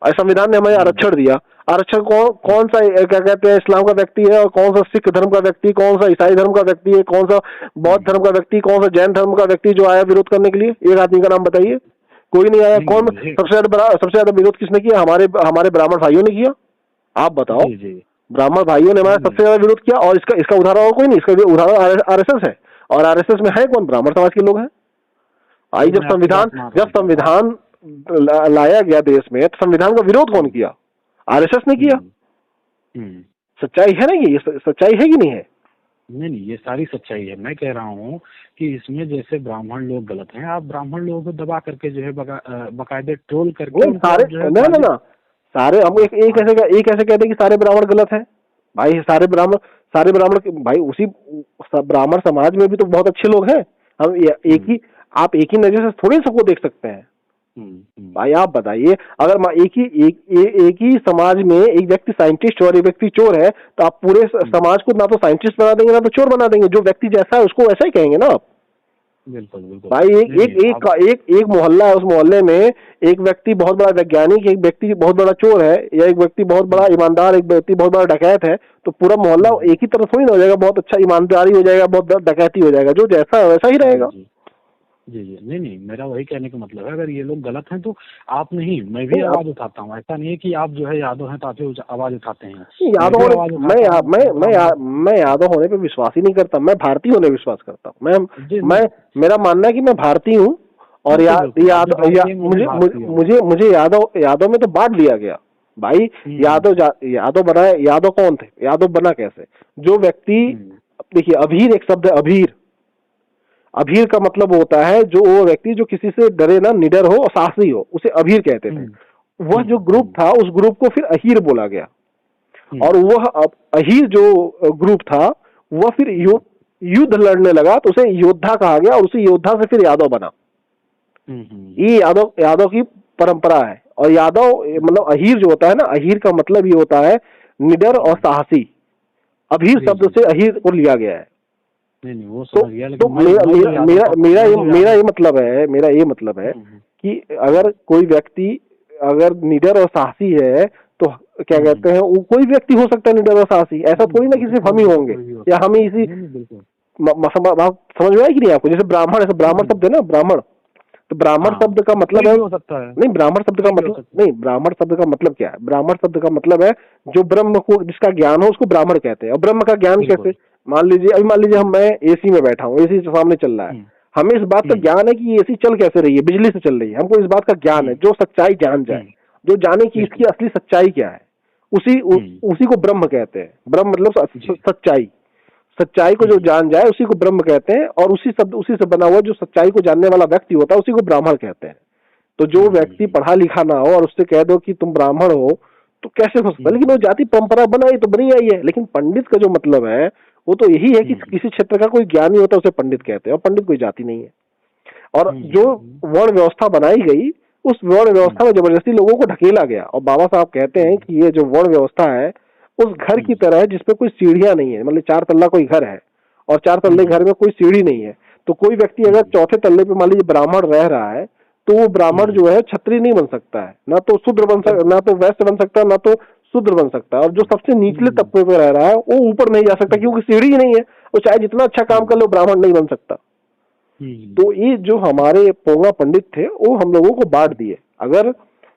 संविधान ने हमें आरक्षण दिया। आरक्षण कौन सा क्या कहते हैं, इस्लाम का व्यक्ति है, और कौन सा सिख धर्म का व्यक्ति, कौन सा ईसाई धर्म का व्यक्ति है, कौन सा बौद्ध धर्म का व्यक्ति, कौन सा जैन धर्म का व्यक्ति जो आया विरोध करने के लिए? एक आदमी का नाम बताइए। कोई नहीं आया। कौन सबसे ज्यादा विरोध किसने किया? हमारे ब्राह्मण भाइयों ने किया। आप बताओ, ब्राह्मण भाइयों ने हमारा सबसे ज्यादा विरोध किया। और इसका उदाहरण और कोई नहीं, इसका उदाहरण आरएसएस है। और आरएसएस में है कौन? ब्राह्मण समाज के लोग हैं। आई जब संविधान लाया गया देश में, तो संविधान का विरोध कौन किया? आरएसएस ने किया। सच्चाई है ना, ये सच्चाई है कि नहीं है? नहीं, ये सारी सच्चाई है। मैं कह रहा हूँ कि इसमें जैसे ब्राह्मण लोग गलत हैं, आप ब्राह्मण लोगों को दबा करके जो है बकायदे ट्रोल करके सारे ना सारे हम एक ऐसे कहते हैं कि सारे ब्राह्मण गलत हैं। भाई सारे ब्राह्मण भाई उसी ब्राह्मण समाज में भी तो बहुत अच्छे लोग हैं। हम आप एक ही नजर से थोड़ी सबको देख सकते हैं। भाई आप बताइए, अगर एक ही समाज में एक व्यक्ति साइंटिस्ट और एक व्यक्ति चोर है, तो आप पूरे समाज को ना तो साइंटिस्ट बना देंगे ना तो चोर बना देंगे। जो व्यक्ति जैसा है उसको वैसा ही कहेंगे ना आप। बिल्कुल। भाई एक मोहल्ला है, उस मोहल्ले में एक व्यक्ति बहुत बड़ा वैज्ञानिक, एक व्यक्ति बहुत बड़ा चोर है, या एक व्यक्ति बहुत बड़ा ईमानदार, एक व्यक्ति बहुत बड़ा डकैत है, तो पूरा मोहल्ला एक ही तरह थोड़ी ना हो जाएगा। बहुत अच्छा ईमानदारी हो जाएगा, बहुत डकैती हो जाएगा। जो जैसा है वैसा ही रहेगा। जी नहीं, मेरा वही कहने का मतलब है, अगर ये लोग गलत हैं तो आप नहीं, मैं भी आवाज उठाता हूँ। ऐसा नहीं है कि आप जो है यादव हैं तो आप आवाज उठाते हैं। यादव होने मैं यादव होने पे विश्वास ही नहीं करता, मैं भारतीय होने विश्वास करता हूँ। मेरा मानना है कि मैं भारतीय हूँ। और मुझे यादव में तो बांट लिया गया। भाई यादव बनाए, यादव कौन थे? यादव बना कैसे? जो व्यक्ति, देखिए अभीर एक शब्द है, अभीर का मतलब होता है जो वो व्यक्ति जो किसी से डरे ना, निडर हो और साहसी हो, उसे अभीर कहते थे। वह जो ग्रुप था, उस ग्रुप को फिर अहीर बोला गया। और वह अहीर जो ग्रुप था वह फिर युद्ध लड़ने लगा, तो उसे योद्धा कहा गया, और उसी योद्धा से फिर यादव बना। ये यादव की परंपरा है। और यादव मतलब अहीर जो होता है ना, अहीर का मतलब ये होता है निडर और साहसी। अभीर शब्द से अहीर को लिया गया है। नहीं, वो समझ गया, लेकिन मेरा ये मतलब है कि अगर कोई व्यक्ति अगर निडर और साहसी है, तो क्या कहते हैं, वो कोई व्यक्ति हो सकता है निडर और साहसी। ऐसा थोड़ी ना कि सिर्फ हम ही होंगे, या हम ही इसी समझ में आया कि नहीं आपको? जैसे ब्राह्मण शब्द है ना, ब्राह्मण, तो ब्राह्मण शब्द का मतलब है, नहीं ब्राह्मण शब्द का मतलब क्या है? ब्राह्मण शब्द का मतलब है जो ब्रह्म को, जिसका ज्ञान हो, उसको ब्राह्मण कहते हैं। और ब्रह्म का ज्ञान कैसे? मान लीजिए मैं एसी में बैठा हूँ, एसी सामने चल रहा है, हमें इस बात का ज्ञान है कि एसी चल कैसे रही है, बिजली से चल रही है। हमको इस बात का ज्ञान है, जो सच्चाई जान जाए, जो जाने कि इसकी असली सच्चाई क्या है, उसी को ब्रह्म कहते हैं। ब्रह्म मतलब सच्चाई को जो जान जाए उसी को ब्रह्म कहते हैं। और उसी से बना हुआ जो सच्चाई को जानने वाला व्यक्ति होता है, उसी को ब्राह्मण कहते हैं। तो जो व्यक्ति पढ़ा लिखा ना हो और उससे कह दो कि तुम ब्राह्मण हो, तो कैसे हो सकता है? लेकिन वो जाति परंपरा बनी आई है। लेकिन पंडित का जो मतलब है वो तो यही है कि किसी क्षेत्र का कोई ज्ञानी होता है, उसे पंडित कहते हैं, और पंडित कोई जाति नहीं है। और जो वर्ण व्यवस्था बनाई गई, उस वर्ण व्यवस्था में जबरदस्ती लोगों को ढकेला गया। और बाबा साहब कहते हैं कि ये जो वर्ण व्यवस्था है उस घर की तरह है जिसपे कोई सीढ़ियां नहीं है। मतलब 4 तल्ला कोई घर है और 4 तल्ले घर में कोई सीढ़ी नहीं है, तो कोई व्यक्ति अगर चौथे तल्ले पे मान लीजिए ब्राह्मण रह रहा है, तो वो ब्राह्मण जो है छत्री नहीं बन सकता है, ना तो शूद्र बन सकता, ना तो वैश्य बन सकता है, ना तो शूद्र बन सकता है। और जो सबसे निचले तबके पे रह रहा है वो ऊपर नहीं जा सकता, क्योंकि सीढ़ी ही नहीं है। वो चाहे जितना अच्छा काम कर ले, ब्राह्मण नहीं बन सकता। तो ये जो हमारे पोंगा पंडित थे वो हम लोगों को बांट दिए। अगर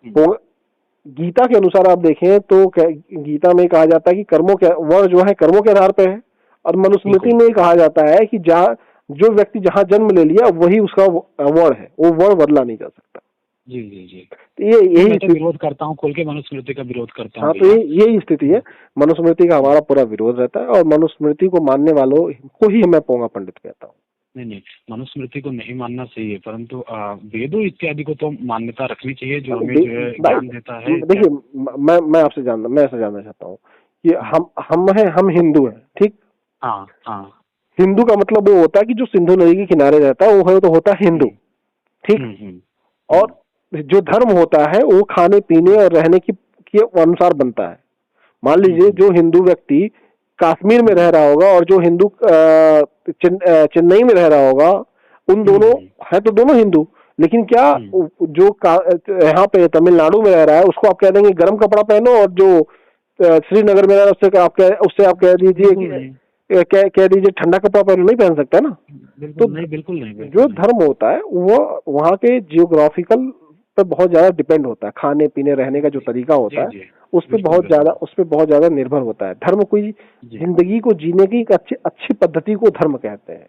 गीता के अनुसार आप देखें तो गीता में कहा जाता है कि कर्मों के वर्ण जो है कर्मों के आधार पर है, और मनुस्मृति में कहा जाता है कि जो व्यक्ति जहां जन्म ले लिया वही उसका वर्ण है, वो वर्ण बदला नहीं जा सकता। जी जी जी। तो ये यही तो विरोध करता हूँ, खोल के मनुस्मृति का विरोध करता हूँ। हाँ, तो यही स्थिति है। मनुस्मृति का हमारा पूरा विरोध रहता है, और मनुस्मृति को मानने वालों को ही मैं पोंगा पंडित कहता हूँ। नहीं, मनुस्मृति को नहीं मानना चाहिए, परंतु वेदों इत्यादि को तो मान्यता रखनी चाहिए, जो हमें जो है ज्ञान देता है। देखिए, मैं ऐसा जानना चाहता हूँ कि हम हिंदू हैं, ठीक? हाँ हाँ। हिंदू का मतलब वो होता है कि जो सिंधु नदी के किनारे रहता है वो है तो होता है हिंदू, ठीक? और जो धर्म होता है वो खाने पीने और रहने के अनुसार बनता है। मान लीजिए जो हिंदू व्यक्ति कश्मीर में रह रहा होगा और जो हिंदू चेन्नई में रह रहा होगा, उन दोनों है तो दोनों हिंदू, लेकिन क्या जो यहाँ पे तमिलनाडु में रह रहा है उसको आप कह देंगे गर्म कपड़ा पहनो, और जो श्रीनगर में रह रहा है उससे आप कह दीजिए ठंडा कपड़ा पहनो, नहीं पहन सकता ना। तो बिल्कुल नहीं। जो धर्म होता है वो वहाँ के जियोग्राफिकल पे बहुत ज्यादा डिपेंड होता है, खाने पीने रहने का जो तरीका होता है उस पे बहुत ज्यादा निर्भर होता है। धर्म कोई जिंदगी को जीने की एक अच्छी पद्धति को धर्म कहते हैं,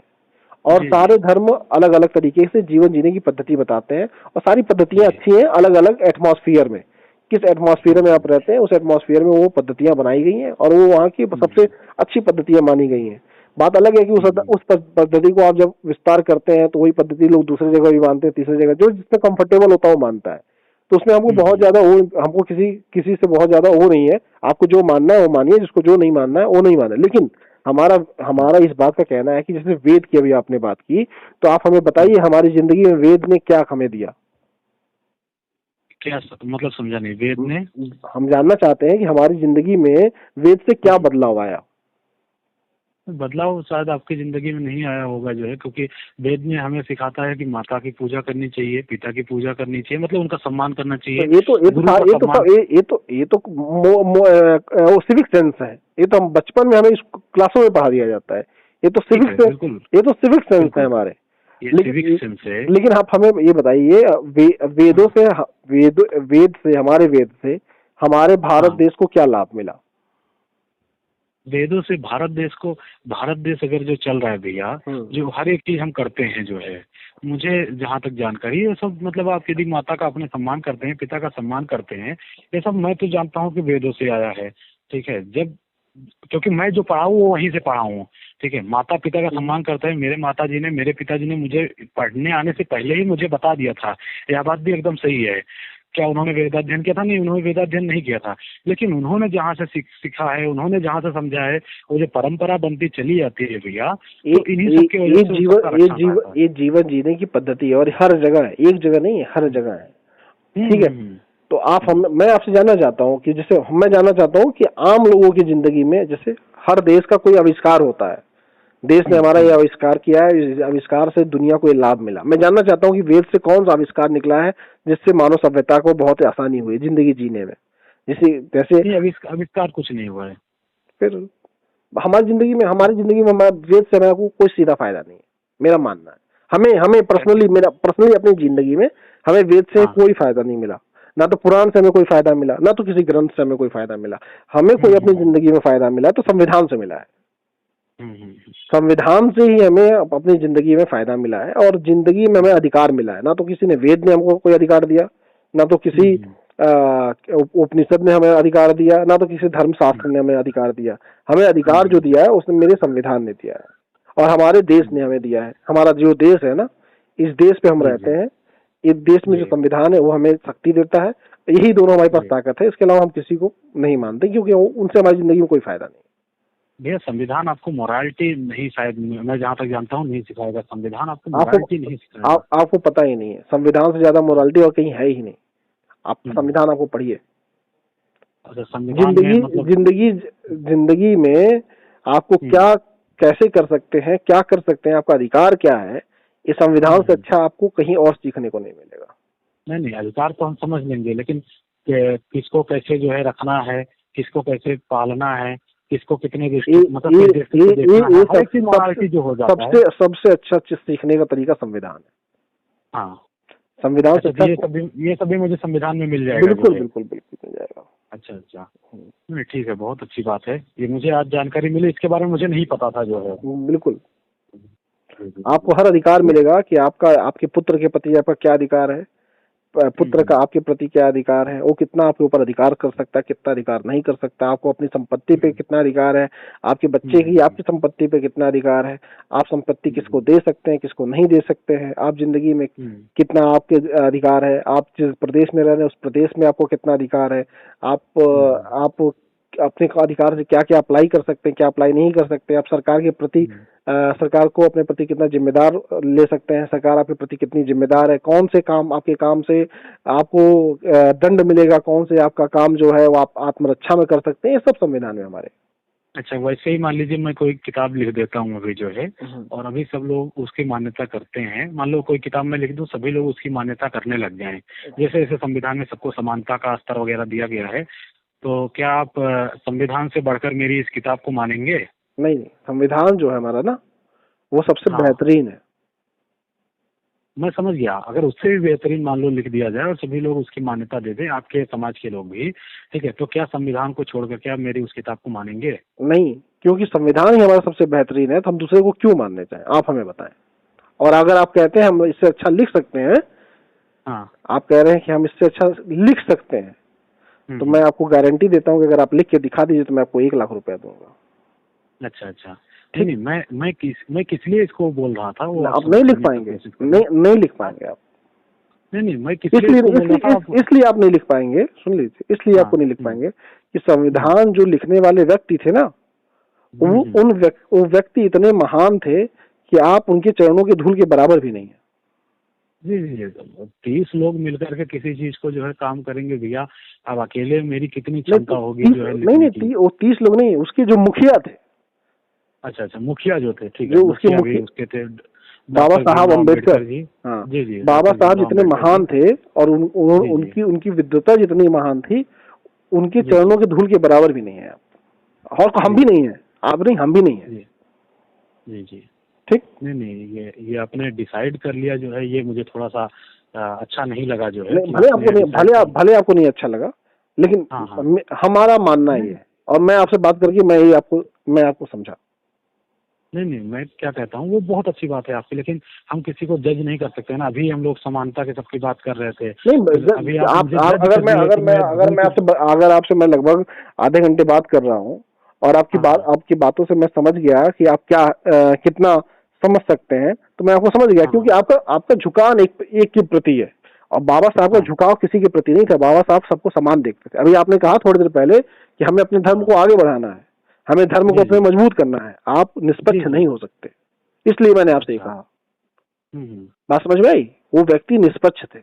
और सारे धर्म अलग अलग तरीके से जीवन जीने की पद्धति बताते हैं, और सारी पद्धतियां अच्छी हैं अलग अलग एटमॉस्फेयर में। किस एटमॉस्फेयर में आप रहते हैं उस एटमॉस्फेयर में वो पद्धतियां बनाई गई हैं, और वो वहाँ की सबसे अच्छी पद्धतियां मानी गई हैं। बात अलग है कि उस पद्धति को आप जब विस्तार करते हैं तो वही पद्धति लोग दूसरी जगह भी मानते हैं, तीसरी जगह जो जिसमें कंफर्टेबल होता है वो मानता है। तो उसमें हमको बहुत ज्यादा हमको किसी से बहुत ज्यादा वो नहीं है। आपको जो मानना है वो मानिए, जिसको जो नहीं मानना है वो नहीं माने। लेकिन हमारा इस बात का कहना है कि जैसे वेद की अभी आपने बात की, तो आप हमें बताइए हमारी जिंदगी में वेद ने क्या हमें दिया? क्या मतलब समझा नहीं। वेद ने, हम जानना चाहते हैं कि हमारी जिंदगी में वेद से क्या बदलाव आया। बदलाव शायद आपकी जिंदगी में नहीं आया होगा जो है, क्योंकि वेद में हमें सिखाता है कि माता की पूजा करनी चाहिए, पिता की पूजा करनी चाहिए, मतलब उनका सम्मान करना चाहिए। ये तो सिविक सेंस है। ये तो हम बचपन में हमें क्लासों में पढ़ा दिया जाता है। ये तो सिविक सेंस है हमारे। लेकिन आप हमें ये बताइए, वेद से हमारे भारत देश को क्या लाभ मिला? वेदों से भारत देश अगर जो चल रहा है भैया, जो हर एक चीज हम करते हैं जो है, मुझे जहाँ तक जानकारी है सब, मतलब आप यदि माता का अपने सम्मान करते हैं, पिता का सम्मान करते हैं, ये सब मैं तो जानता हूँ कि वेदों से आया है। ठीक है, जब क्योंकि मैं जो पढ़ा हूँ वो वहीं से पढ़ा हूँ। ठीक है, माता पिता का सम्मान करते हैं। मेरे पिताजी ने मुझे पढ़ने आने से पहले ही मुझे बता दिया था। यह बात भी एकदम सही है। क्या उन्होंने वेदाध्ययन किया था? नहीं, उन्होंने वेदाध्ययन नहीं किया था, लेकिन उन्होंने जहाँ से सीखा है, उन्होंने जहाँ से समझा है, वो जो परंपरा बनती चली जाती है भैया, तो इन्हीं सब की वजह से ये जीवन जीने की पद्धति है, और हर जगह है, एक जगह नहीं है, हर जगह है। ठीक है, तो मैं आपसे जानना चाहता हूँ कि जैसे मैं जानना चाहता हूँ कि आम लोगों की जिंदगी में, जैसे हर देश का कोई आविष्कार होता है, देश ने हमारा ये आविष्कार किया है, इस आविष्कार से दुनिया को ये लाभ मिला। मैं जानना चाहता हूँ कि वेद से कौन सा आविष्कार निकला है जिससे मानव सभ्यता को बहुत आसानी हुई जिंदगी जीने में? जैसे आविष्कार कुछ नहीं हुआ है। फिर हमारी जिंदगी में वेद से हमें कोई सीधा फायदा नहीं है, मेरा मानना है। हमें पर्सनली अपनी जिंदगी में हमें वेद से कोई फायदा नहीं मिला, ना तो पुराण से हमें कोई फायदा मिला, ना तो किसी ग्रंथ से हमें कोई फायदा मिला। हमें कोई अपनी जिंदगी में फायदा मिला तो संविधान से मिला है। संविधान से ही हमें अपनी जिंदगी में फायदा मिला है, और जिंदगी में हमें अधिकार मिला है। ना तो किसी ने वेद ने हमको कोई अधिकार दिया, ना तो किसी उपनिषद ने हमें अधिकार दिया, ना तो किसी धर्मशास्त्र ने हमें अधिकार दिया। हमें अधिकार जो दिया है उसने मेरे संविधान ने दिया है, और हमारे देश ने हमें दिया है। हमारा जो देश है ना, इस देश पे हम रहते हैं, इस देश में जो संविधान है वो हमें शक्ति देता है। यही दोनों हमारे पास ताकत है, इसके अलावा हम किसी को नहीं मानते, क्योंकि उनसे हमारी जिंदगी में कोई फायदा नहीं। भैया संविधान आपको मोरालिटी नहीं, शायद मैं जहाँ तक जानता हूँ नहीं सिखाएगा। संविधान आपको मोरालिटी नहीं सिखाएगा। आपको पता ही नहीं है, संविधान से ज्यादा मोरालिटी और कहीं है ही नहीं। आप संविधान आपको पढ़िए। जिंदगी में आपको क्या कैसे कर सकते हैं, क्या कर सकते हैं, आपका अधिकार क्या है, इस संविधान से अच्छा आपको कहीं और सीखने को नहीं मिलेगा। नहीं, अधिकार तो हम समझ लेंगे, लेकिन किसको कैसे जो है रखना है, किसको कैसे पालना है, किसको कितने मतलब हर एक चीज मोरालिटी जो हो जाता है। सबसे अच्छा चीज सीखने का तरीका संविधान है। हाँ, संविधान से ये सभी मुझे संविधान में मिल जाएगा। बिल्कुल बिल्कुल बिल्कुल मिल जाएगा। अच्छा, नहीं ठीक है, बहुत अच्छी बात है, ये मुझे आज जानकारी मिली, इसके बारे में मुझे नहीं पता था जो है। बिल्कुल, आपको हर अधिकार मिलेगा कि आपके पुत्र के प्रति आपका क्या अधिकार है, पुत्र का आपके प्रति क्या अधिकार है, वो कितना आपके ऊपर अधिकार कर सकता है, कितना अधिकार नहीं कर सकता, आपको अपनी संपत्ति पे कितना अधिकार है, आपके बच्चे की आपकी संपत्ति पे कितना अधिकार है, आप संपत्ति किसको दे सकते हैं, किसको नहीं दे सकते हैं, आप जिंदगी में कितना आपके अधिकार है, आप जिस प्रदेश में रह रहे हैं उस प्रदेश में आपको कितना अधिकार है, आप अपने अधिकार से क्या क्या अप्लाई कर सकते हैं, क्या अप्लाई नहीं कर सकते, आप सरकार के प्रति सरकार को अपने प्रति कितना जिम्मेदार ले सकते हैं, सरकार आपके प्रति कितनी जिम्मेदार है, कौन से काम आपके काम से आपको दंड मिलेगा, कौन से आपका काम जो है वो आप आत्मरक्षा में कर सकते हैं, ये सब संविधान में हमारे। अच्छा, वैसे ही मान लीजिए मैं कोई किताब लिख देता हूँ अभी जो है, और अभी सब लोग उसकी मान्यता करते हैं, मान लो कोई किताब में लिख दूँ, सभी लोग उसकी मान्यता करने लग जाएं, जैसे जैसे संविधान में सबको समानता का स्तर वगैरह दिया गया है, तो क्या आप संविधान से बढ़कर मेरी इस किताब को मानेंगे? नहीं, संविधान जो है हमारा ना वो सबसे बेहतरीन है। मैं समझ गया, अगर उससे भी बेहतरीन मान लो लिख दिया जाए और सभी लोग उसकी मान्यता दे दें, आपके समाज के लोग भी, ठीक है, तो क्या संविधान को छोड़कर क्या मेरी उस किताब को मानेंगे? नहीं, क्योंकि संविधान ही हमारा सबसे बेहतरीन है, तो हम दूसरे को क्यों मानने चाहें, आप हमें बताएं। और अगर आप कहते हैं हम इससे अच्छा लिख सकते हैं, हाँ, आप कह रहे हैं कि हम इससे अच्छा लिख सकते हैं, तो मैं आपको गारंटी देता हूँ कि अगर आप लिख के दिखा दीजिए तो मैं आपको 1 लाख रुपया दूंगा। अच्छा, नहीं, मैं किस लिए इसको बोल रहा था, वो आप नहीं लिख पाएंगे, नहीं लिख पाएंगे आप। नहीं, मैं इसलिए आप नहीं लिख पाएंगे, सुन लीजिए, इसलिए आपको नहीं लिख पाएंगे कि संविधान जो लिखने वाले व्यक्ति थे ना, वो व्यक्ति इतने महान थे कि आप उनके चरणों के धूल के बराबर भी नहीं है। जी, 30 लोग मिलकर के किसी चीज को जो है काम करेंगे भैया, अब अकेले मेरी कितनी क्षमता होगी जो है? नहीं, वो 30 लोग नहीं, उसके जो मुखिया थे। अच्छा, मुखिया जो थे, ठीक है, जो उसके थे बाबा साहब अम्बेडकर जी। हाँ जी, बाबा साहब जितने महान थे और उनकी विद्वता जितनी महान थी, उनके चरणों के धूल के बराबर भी नहीं है आप, और हम भी नहीं है, आप नहीं, हम भी नहीं है। जी, ठीक। नहीं, ये आपने डिसाइड कर लिया जो है, ये मुझे थोड़ा सा अच्छा नहीं लगा जो है। भले आपको नहीं अच्छा लगा, लेकिन हमारा मानना ये है, और मैं आपसे बात करके मैं आपको समझा। नहीं, मैं क्या कहता हूँ, वो बहुत अच्छी बात है आपकी, लेकिन हम किसी को जज नहीं कर सकते ना। अभी हम लोग समानता के सबकी बात कर रहे थे। नहीं, अगर आपसे मैं लगभग आधे घंटे बात कर रहा हूँ और आपकी बातों से मैं समझ गया कि आप क्या कितना समझ सकते हैं, तो मैं आपको समझ गया, क्योंकि आपका झुकाव एक के प्रति है, और बाबा साहब का झुकाव किसी के प्रति नहीं था। बाबा साहब सबको समान देखते थे। अभी आपने कहा थोड़ी देर पहले कि हमें अपने धर्म को आगे बढ़ाना है, हमें धर्म को अपने मजबूत करना है, आप निष्पक्ष नहीं हो सकते, इसलिए मैंने आपसे कहा। बात समझ में आई? वो व्यक्ति निष्पक्ष थे।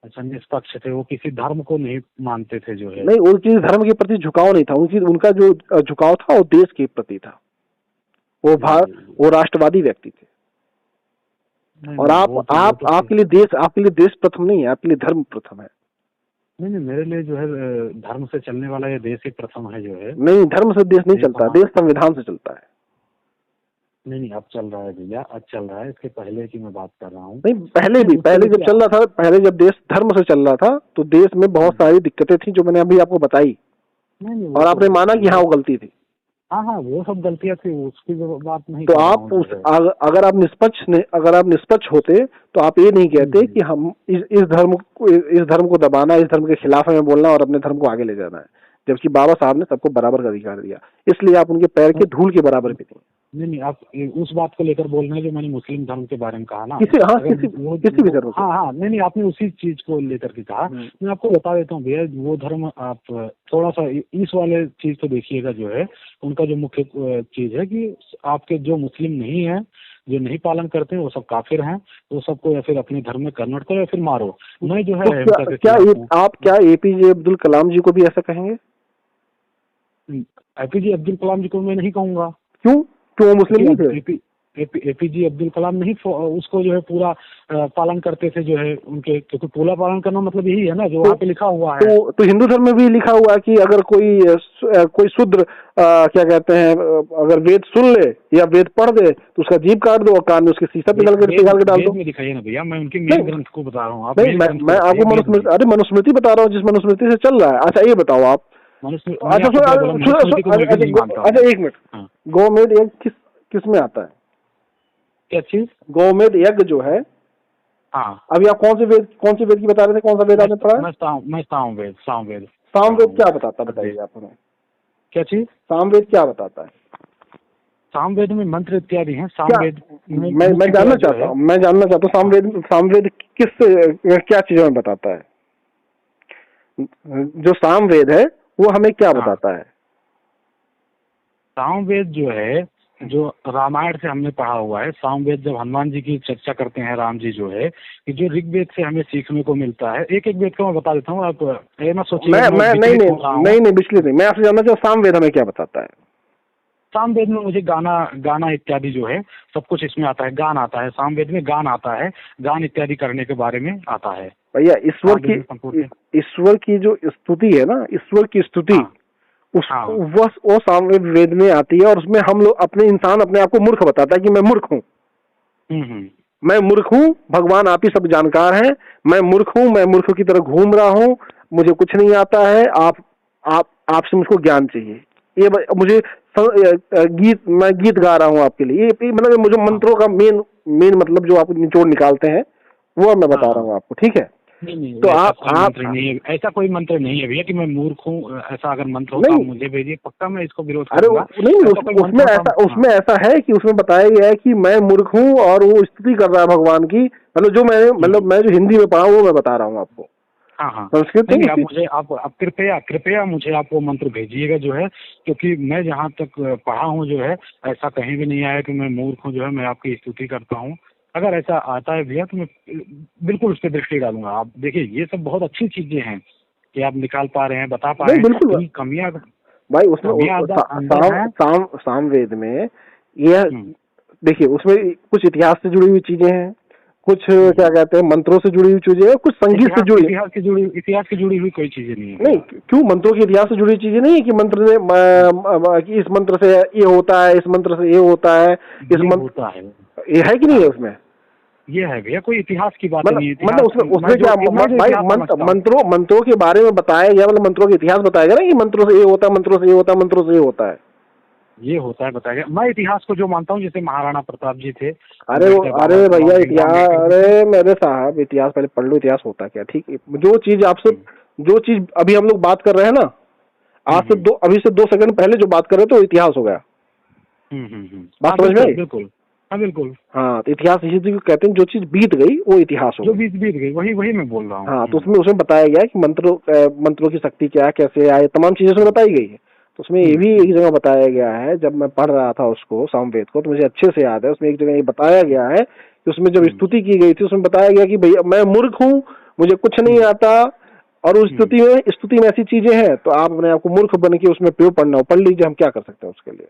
अच्छा, निष्पक्ष थे, वो किसी धर्म को नहीं मानते थे जो है? नहीं, वो किसी धर्म के प्रति झुकाव नहीं था, उनका जो झुकाव था वो देश के प्रति था। वो राष्ट्रवादी व्यक्ति थे। और आपके लिए देश प्रथम नहीं है, आपके लिए धर्म प्रथम है। नहीं, मेरे लिए जो है धर्म से चलने वाला ये देश ही प्रथम है जो है। नहीं, धर्म से देश नहीं चलता, देश संविधान से चलता है। नहीं, अब चल रहा है भैया, अब चल रहा है, इसके पहले की मैं बात कर रहा हूँ। नहीं, पहले जब चल रहा था, पहले जब देश धर्म से चल रहा था, तो देश में बहुत सारी दिक्कतें थी जो मैंने अभी आपको बताई, और आपने माना कि हाँ वो गलती थी। हाँ, वो सब गलतियां थी, उसकी बात नहीं। तो अगर आप निष्पक्ष होते तो आप ये नहीं कहते कि हम इस धर्म को दबाना, इस धर्म के खिलाफ हमें बोलना और अपने धर्म को आगे ले जाना है, जबकि बाबा साहब ने सबको बराबर का अधिकार दिया, इसलिए आप उनके पैर के धूल के बराबर भी नहीं। आप उस बात को लेकर बोल रहे हैं जो मैंने मुस्लिम धर्म के बारे में कहा ना, किसी भी धर्म। हाँ, नहीं, आपने उसी चीज को लेकर के कहा। मैं आपको बता देता हूँ भैया, वो धर्म आप थोड़ा सा इस वाले चीज को देखिएगा जो है, उनका जो मुख्य चीज है कि आपके जो मुस्लिम नहीं है, जो नहीं पालन करते हैं, वो सब काफिर हैं, वो सबको या फिर अपने धर्म में कन्वर्ट करो या फिर मारो। मैं जो है क्या एपीजे अब्दुल कलाम जी को भी ऐसा कहेंगे? एपीजे अब्दुल कलाम जी को मैं नहीं कहूँगा। क्यों? वो मुस्लिम नहीं थे? एपीजे अब्दुल कलाम नहीं उसको जो है पूरा पालन करते थे जो है उनके, क्योंकि पूरा पालन करना मतलब यही है ना जो वहाँ पे लिखा हुआ है। तो हिंदू धर्म में भी लिखा हुआ है कि अगर कोई शूद्र क्या कहते हैं अगर वेद सुन ले या वेद पढ़ दे तो उसका जीभ काट दो और कान में उसके शीशा पिघल के डाल दो। में दिखाइए ना भैया, मैं उनके मेन ग्रंथ को बता रहा हूँ। आप नहीं, मैं आपको मनुस्मृति, अरे मनुस्मृति बता रहा हूँ जिस मनुस्मृति से चल रहा है। अच्छा ये बताओ आप, अच्छा एक मिनट, गौमेध यज्ञ किस में आता है? क्या चीज? गौमेध यज्ञ जो है, हाँ अभी आप कौन सी वेद की बता रहे थे? कौन सा वेद आपने पढ़ा? मैं सामवेद। सामवेद क्या बताता है बताइए आप हमें। क्या चीज? सामवेद क्या बताता है? सामवेद में मंत्र इत्यादि हैं। सामवेद मैं जानना चाहता हूँ सामवेद किस क्या चीजों में बताता है? जो सामवेद है वो हमें क्या बताता है? सामवेद जो है, जो रामायण से हमने पढ़ा हुआ है, सामवेद जब हनुमान जी की चर्चा करते हैं राम जी जो है, कि जो ऋग्वेद से हमें सीखने को मिलता है। एक एक वेद को मैं बता देता हूँ, आप ये ना सोचिए नहीं विचलित नहीं, मैं आपसे जानना चाहता हूँ सामवेद हमें क्या बताता है? सामवेद में मुझे गाना इत्यादि जो है सब कुछ इसमें आता है। गान आता है, सामवेद में गान आता है, गान इत्यादि करने के बारे में आता है। भैया ईश्वर की जो स्तुति है ना, ईश्वर की स्तुति वो सामवेद वेद में आती है और उसमें हम लोग इंसान अपने आप को मूर्ख बताता है कि मैं मूर्ख हूँ, मैं मूर्ख हूँ, भगवान आप ही सब जानकार हैं, मैं मूर्ख हूँ, मैं मूर्ख की तरह घूम रहा हूँ, मुझे कुछ नहीं आता है, आपसे मुझको ज्ञान चाहिए। ये मुझे मैं गीत गा रहा हूँ आपके लिए, ये मतलब मुझे मंत्रों का मेन मतलब जो आप निचोड़ निकालते हैं वो मैं बता रहा हूँ आपको, ठीक है? नहीं, तो आप ऐसा कोई मंत्र नहीं है भैया कि मैं मूर्ख हूँ। ऐसा अगर मंत्र होता है मुझे भेजिए, पक्का मैं इसको विरोध करूंगा। नहीं, उसमें ऐसा है कि उसमें बताया गया है कि मैं मूर्ख हूँ और वो स्तुति कर रहा है भगवान की। मतलब मैं जो हिंदी में पढ़ा वो मैं बता रहा हूँ आपको। हाँ, संस्कृत नहीं, मुझे आप कृपया मुझे आप वो मंत्र भेजिएगा जो है, क्योंकि मैं जहाँ तक पढ़ा हूँ जो है ऐसा कहीं भी नहीं आया कि मैं मूर्ख हूँ जो है मैं आपकी स्तुति करता हूँ। अगर ऐसा आता है भैया तो मैं बिल्कुल उस पर दृष्टि डालूंगा। आप देखिए ये सब बहुत अच्छी चीजें हैं कि आप निकाल पा रहे हैं, बता पा रहे हैं। बिल्कुल कमियां भाई उसमें सामवेद में यह देखिए, उसमें कुछ इतिहास से जुड़ी हुई चीजें हैं, कुछ क्या कहते हैं मंत्रों से जुड़ी हुई चीजें हैं, कुछ संगीत से जुड़ी, इतिहास से जुड़ी हुई कोई चीजें नहीं है। नहीं, क्यों मंत्रों के इतिहास से जुड़ी चीजें नहीं है कि मंत्र से इस मंत्र से ये होता है, इस मंत्र से ये होता है, इस मंत्र होता है, ये है कि नहीं है? उसमें ये है भैया, कोई इतिहास की बात नहीं है। मतलब उसमें क्या मंत्रों के बारे में बताया गया, मतलब मंत्रों के इतिहास बताया गया ना कि मंत्रों से ये होता है, मंत्रों से ये होता है, मंत्रों से ये होता है, ये होता है बताया गया। मैं इतिहास को जो मानता हूँ, जैसे महाराणा प्रताप जी थे। अरे भैया इतिहास, अरे मेरे साहब इतिहास पहले पढ़ लो, इतिहास होता क्या? ठीक है, जो चीज अभी हम लोग बात कर रहे हैं ना, अभी से 2 सेकंड पहले जो बात कर रहे थे वो इतिहास हो गया। बात समझ में? बिल्कुल, हाँ बिल्कुल। हाँ, तो इतिहास इसी को कहते हैं, जो चीज बीत गई वो इतिहास हो, जो बीत गई वही मैं बोल रहा हूँ। हाँ, तो उसमें बताया गया कि मंत्रों की शक्ति क्या है, कैसे आए, तमाम चीजें उसमें बताई गई है। तो उसमें ये भी एक जगह बताया गया है, जब मैं पढ़ रहा था उसको सामवेद को तो मुझे अच्छे से याद है। उसमें एक जगह ये बताया गया है कि उसमें जब स्तुति की गई थी उसमें बताया गया कि भैया मैं मूर्ख हूँ, मुझे कुछ नहीं आता, और उस स्तुति में ऐसी चीजें हैं, तो आप अपने आप को मूर्ख बन के उसमें पढ़ लीजिए, हम क्या कर सकते हैं उसके लिए।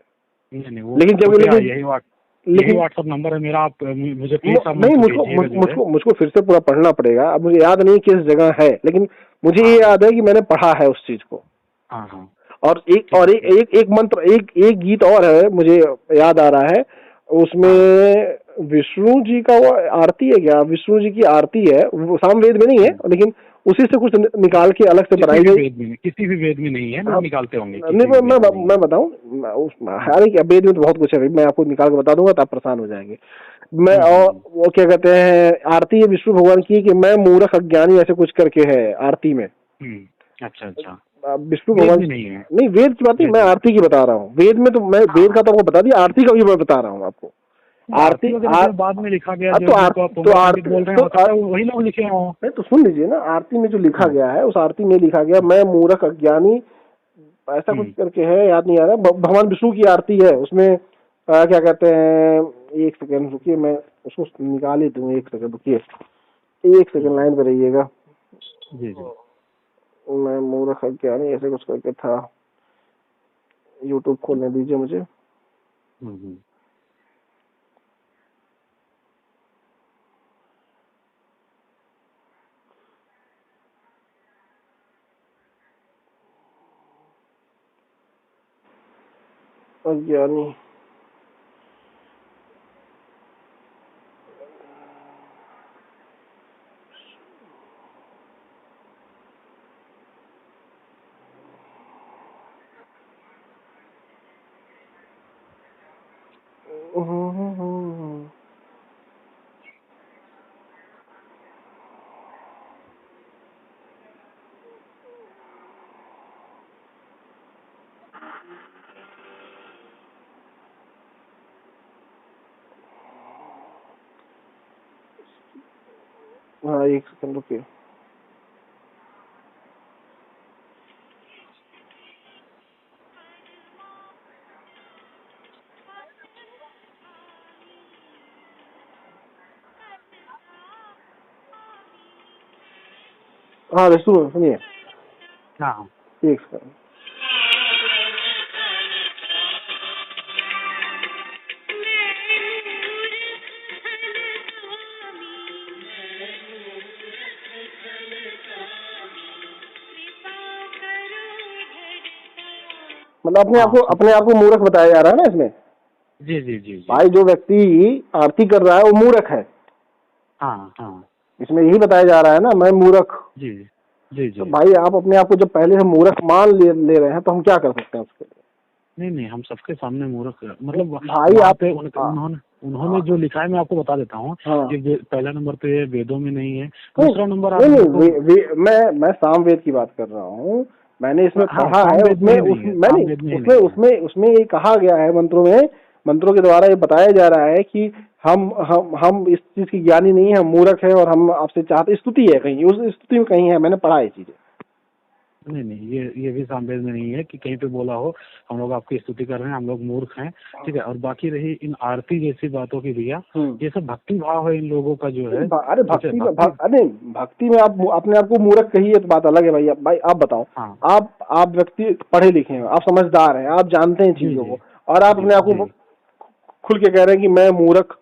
लेकिन व्हाट्सएप नंबर है मेरा, आप मुझे नहीं, मुझको फिर से पूरा पढ़ना पड़ेगा। अब मुझे याद नहीं किस जगह है, लेकिन मुझे ये याद है कि मैंने पढ़ा है उस चीज को। और एक मंत्र, एक गीत और है मुझे याद आ रहा है, उसमें विष्णु जी का वो आरती है क्या, विष्णु जी की आरती है, वो सामवेद में नहीं है, लेकिन उसी से कुछ निकाल के अलग से बनाई गई। किसी भी वेद में नहीं है, आप निकालते होंगे। नहीं, मैं बताऊं, हर एक वेद में तो बहुत कुछ है, मैं आपको निकाल के बता दूंगा तो आप परेशान हो जाएंगे। मैं और वो क्या कहते हैं, आरती है विष्णु भगवान की कि मैं मूर्ख अज्ञानी ऐसे कुछ करके है आरती में। अच्छा, विष्णु भगवान नहीं, वेद की बात नहीं, मैं आरती की बता रहा हूँ। वेद में तो मैं वेद का तो आपको बता दिया, आरती का भी मैं बता रहा हूँ आपको। आरती बाद में लिखा गया, तो आरती बोल रहे हैं वही लोग लिखे हो। नहीं तो सुन लीजिए ना, आरती में जो लिखा गया है, उस आरती में लिखा गया मैं मूर्ख अज्ञानी ऐसा कुछ करके है, याद नहीं आ रहा। भगवान विष्णु की आरती है, उसमें क्या कहते हैं, एक सेकंड रुकिए, मैं उसको निकाल ही दूं, एक सेकंड रुकिए, एक सेकंड लाइन पे रहिएगा। जी, मैं मूर्ख अज्ञानी ऐसे कुछ करके था, यूट्यूब खोलने दीजिए मुझे। अज्ञानी। हाँ, एक सेकंड रुकिए। हाँ सुनिए। हाँ एक सेकंड। मतलब हाँ अपने आप को मूर्ख बताया जा रहा है ना इसमें। जी जी जी जी। भाई जो व्यक्ति आरती कर रहा है वो मूर्ख है। हाँ हाँ इसमें यही बताया जा रहा है ना, मैं मूर्ख। जी जी तो जी। भाई आप अपने आप को जब पहले से मूर्ख मान ले रहे हैं तो हम क्या कर सकते हैं उसके लिए? नहीं हम सबके सामने मूर्ख मतलब भाई वहाँ आप पे उन्होंने जो लिखा है मैं आपको बता देता हूँ। हाँ कि पहला नंबर पे वेदों में नहीं है, नहीं दूसरा नंबर आप नहीं, मैं सामवेद की बात कर रहा हूँ। मैंने इसमें हाँ पढ़ा है, सामवेद में उसमें ही नहीं है, मैंने सामवेद में ही उसमें नहीं है। उसमें उसमें ये कहा गया है, मंत्रों के द्वारा ये बताया जा रहा है कि हम इस चीज की ज्ञानी नहीं है, हम मूर्ख है और हम आपसे चाहते, स्तुति है कहीं, उस स्तुति में कहीं है, मैंने पढ़ा है चीजें। नहीं ये भी सामवेद में नहीं है कि कहीं पे बोला हो हम लोग आपकी स्तुति कर रहे हैं, हम लोग मूर्ख हैं, ठीक है। और बाकी रही इन आरती जैसी बातों की भैया, ये सब भक्ति भाव है इन लोगों का जो है। अरे भक्ति में आप अपने आप को मूर्ख कहिए तो बात अलग है भैया। भाई आप बताओ। हाँ आप व्यक्ति पढ़े लिखे हैं, आप समझदार हैं, आप जानते हैं जी चीजों जी को, और आप जी अपने आप जी। को खुल के कह रहे हैं कि मैं मूर्ख।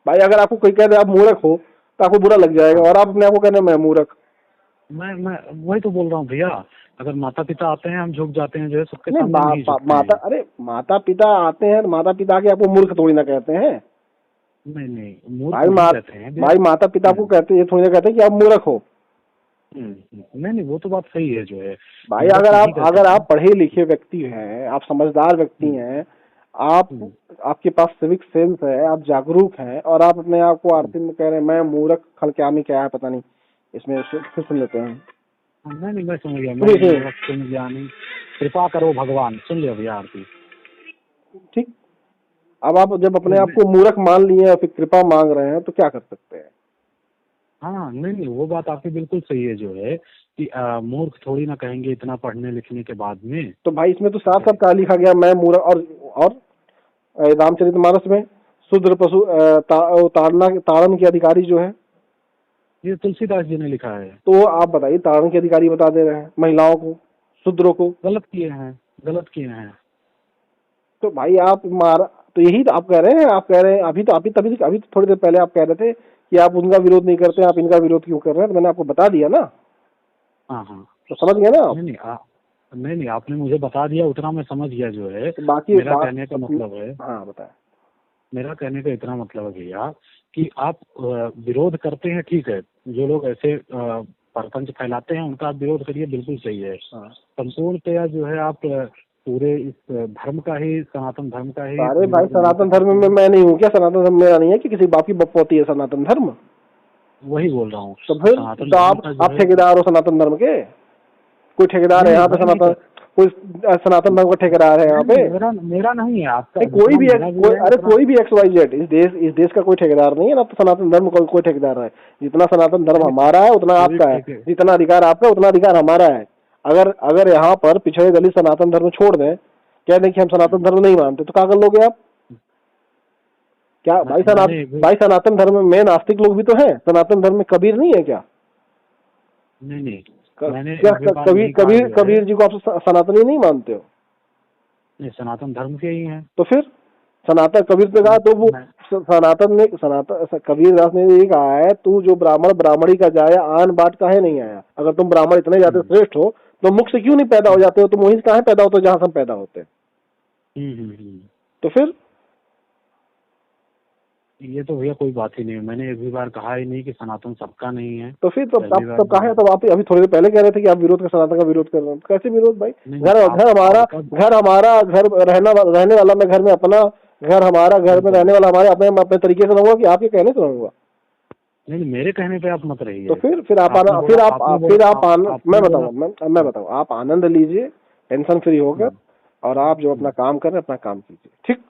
भाई अगर आपको कोई कह दे आप मूर्ख हो तो आपको बुरा लग जाएगा, हाँ और आप अपने आप को कह रहे हैं मैं मूर्ख। मैं वही तो बोल रहा हूँ भैया, अगर माता पिता आते हैं हम झुक जाते हैं जो है, सबके नहीं सामने नहीं झुकते हैं। माता पिता आते हैं, माता पिता के आपको मूर्ख थोड़ी ना कहते हैं। नहीं मूर्ख भाई नहीं कहते हैं भाई माता पिता को कहते, ये थोड़ी ना कहते हैं कि आप मूर्ख हो। नहीं वो तो बात सही है जो है, भाई मूर्ख नहीं कहते अगर हैं। आप पढ़े लिखे व्यक्ति हैं, आप समझदार व्यक्ति हैं, आप हम्म, आपके पास सिविक सेंस है, आप जागरूक हैं, और आप अपने आप को आरती में कह रहे हैं मैं मूर्ख, खलक्यामी क्या है पता नहीं इसमें, फिर सुन लेते हैं। नहीं मैं समझ गया, मैं सुनिए मूर्ख तुम ज्ञानी, कृपा करो भगवान, सुन लिया भैया आरती। ठीक। अब आप जब अपने आप नहीं को मूर्ख मान लिए और फिर कृपा मांग रहे हैं तो क्या कर सकते हैं? हाँ नहीं वो बात आपकी बिल्कुल सही है जो है कि मूर्ख थोड़ी ना कहेंगे इतना पढ़ने लिखने के बाद में। तो भाई इसमें तो साफ साफ कहा लिखा गया मैं मूर्ख। और रामचरितमानस में शूद्र पशु ताड़न के अधिकारी जो है, ये तुलसीदास जी ने लिखा है। तो आप बताइए, ताड़न के अधिकारी बता दे रहे हैं महिलाओं को, शूद्रों को। गलत किए हैं। तो भाई आप तो यही तो आप कह रहे हैं, अभी तो थोड़ी देर पहले आप कह रहे थे कि आप उनका विरोध नहीं करते, आप इनका विरोध क्यों कर रहे हैं, तो मैंने आपको बता दिया ना। हाँ तो समझ गए ना आप? नहीं आपने मुझे बता दिया, उतना मैं समझ गया जो है। तो बाकी मेरा कहने का मतलब है, हाँ बताए। मेरा कहने का इतना मतलब है भैया कि आप विरोध करते हैं, ठीक है, जो लोग ऐसे परपंच फैलाते हैं उनका आप विरोध करिए, बिल्कुल सही है। संपूर्णतया जो है आप पूरे इस धर्म का ही, सनातन धर्म का ही। अरे भाई सनातन धर्म में मैं नहीं हूँ क्या? सनातन धर्म मेरा नहीं है कि किसी बाप की बपौती है सनातन धर्म? वही बोल रहा हूँ। तो फिर तो आप ठेकेदार हो सनातन धर्म के? कोई ठेकेदार है यहाँ पे कोई सनातन धर्म का ठेकेदार है यहाँ पे? मेरा नहीं है, आपका। कोई भी XYZ इस देश का कोई ठेकेदार नहीं है ना, तो सनातन धर्म का कोई ठेकेदार है। जितना सनातन धर्म हमारा है उतना आपका है, जितना अधिकार आपका उतना अधिकार हमारा है। अगर यहाँ पर पिछड़े दलित सनातन धर्म छोड़ दें, कह दें कि हम सनातन धर्म नहीं मानते, तो क्या कर लोगे आप? क्या भाई सनातन धर्म में नास्तिक लोग भी तो हैं। सनातन धर्म में कबीर नहीं है क्या? नहीं क्या कबीर जी को आप सनातनी नहीं मानते हो? नहीं, सनातन धर्म के ही हैं। तो फिर सनातन कबीर ने कहा, तो वो कबीरदास ने ये कहा है, तू जो ब्राह्मणी का जाया आन बाट काहे नहीं आया। अगर तुम ब्राह्मण इतने ज्यादा श्रेष्ठ हो तो मुख से क्यों नहीं पैदा हो जाते हो? तुम वहीं से कहाँ पैदा होते हो जहाँ से हम पैदा होते हैं? तो फिर ये तो भैया कोई बात ही नहीं है। मैंने एक भी बार कहा ही नहीं कि सनातन सबका नहीं है। तो फिर तब कहा है, तब आप अभी थोड़ी देर पहले कह रहे थे कि आप विरोध सनातन का विरोध कर रहे हैं। कैसे विरोध भाई? घर हमारा घर रहने वाला, मैं घर में अपना घर हमारा, घर में रहने वाला हमारे, अपने तरीके से रहूंगा कि आपके कहने से रहूंगा? नहीं, मेरे कहने पे आप मत रहिए। तो फिर आप मैं बताऊँ, आप आनंद लीजिए टेंशन फ्री होकर, और आप जो अपना काम कर रहे हैं अपना काम कीजिए। ठीक।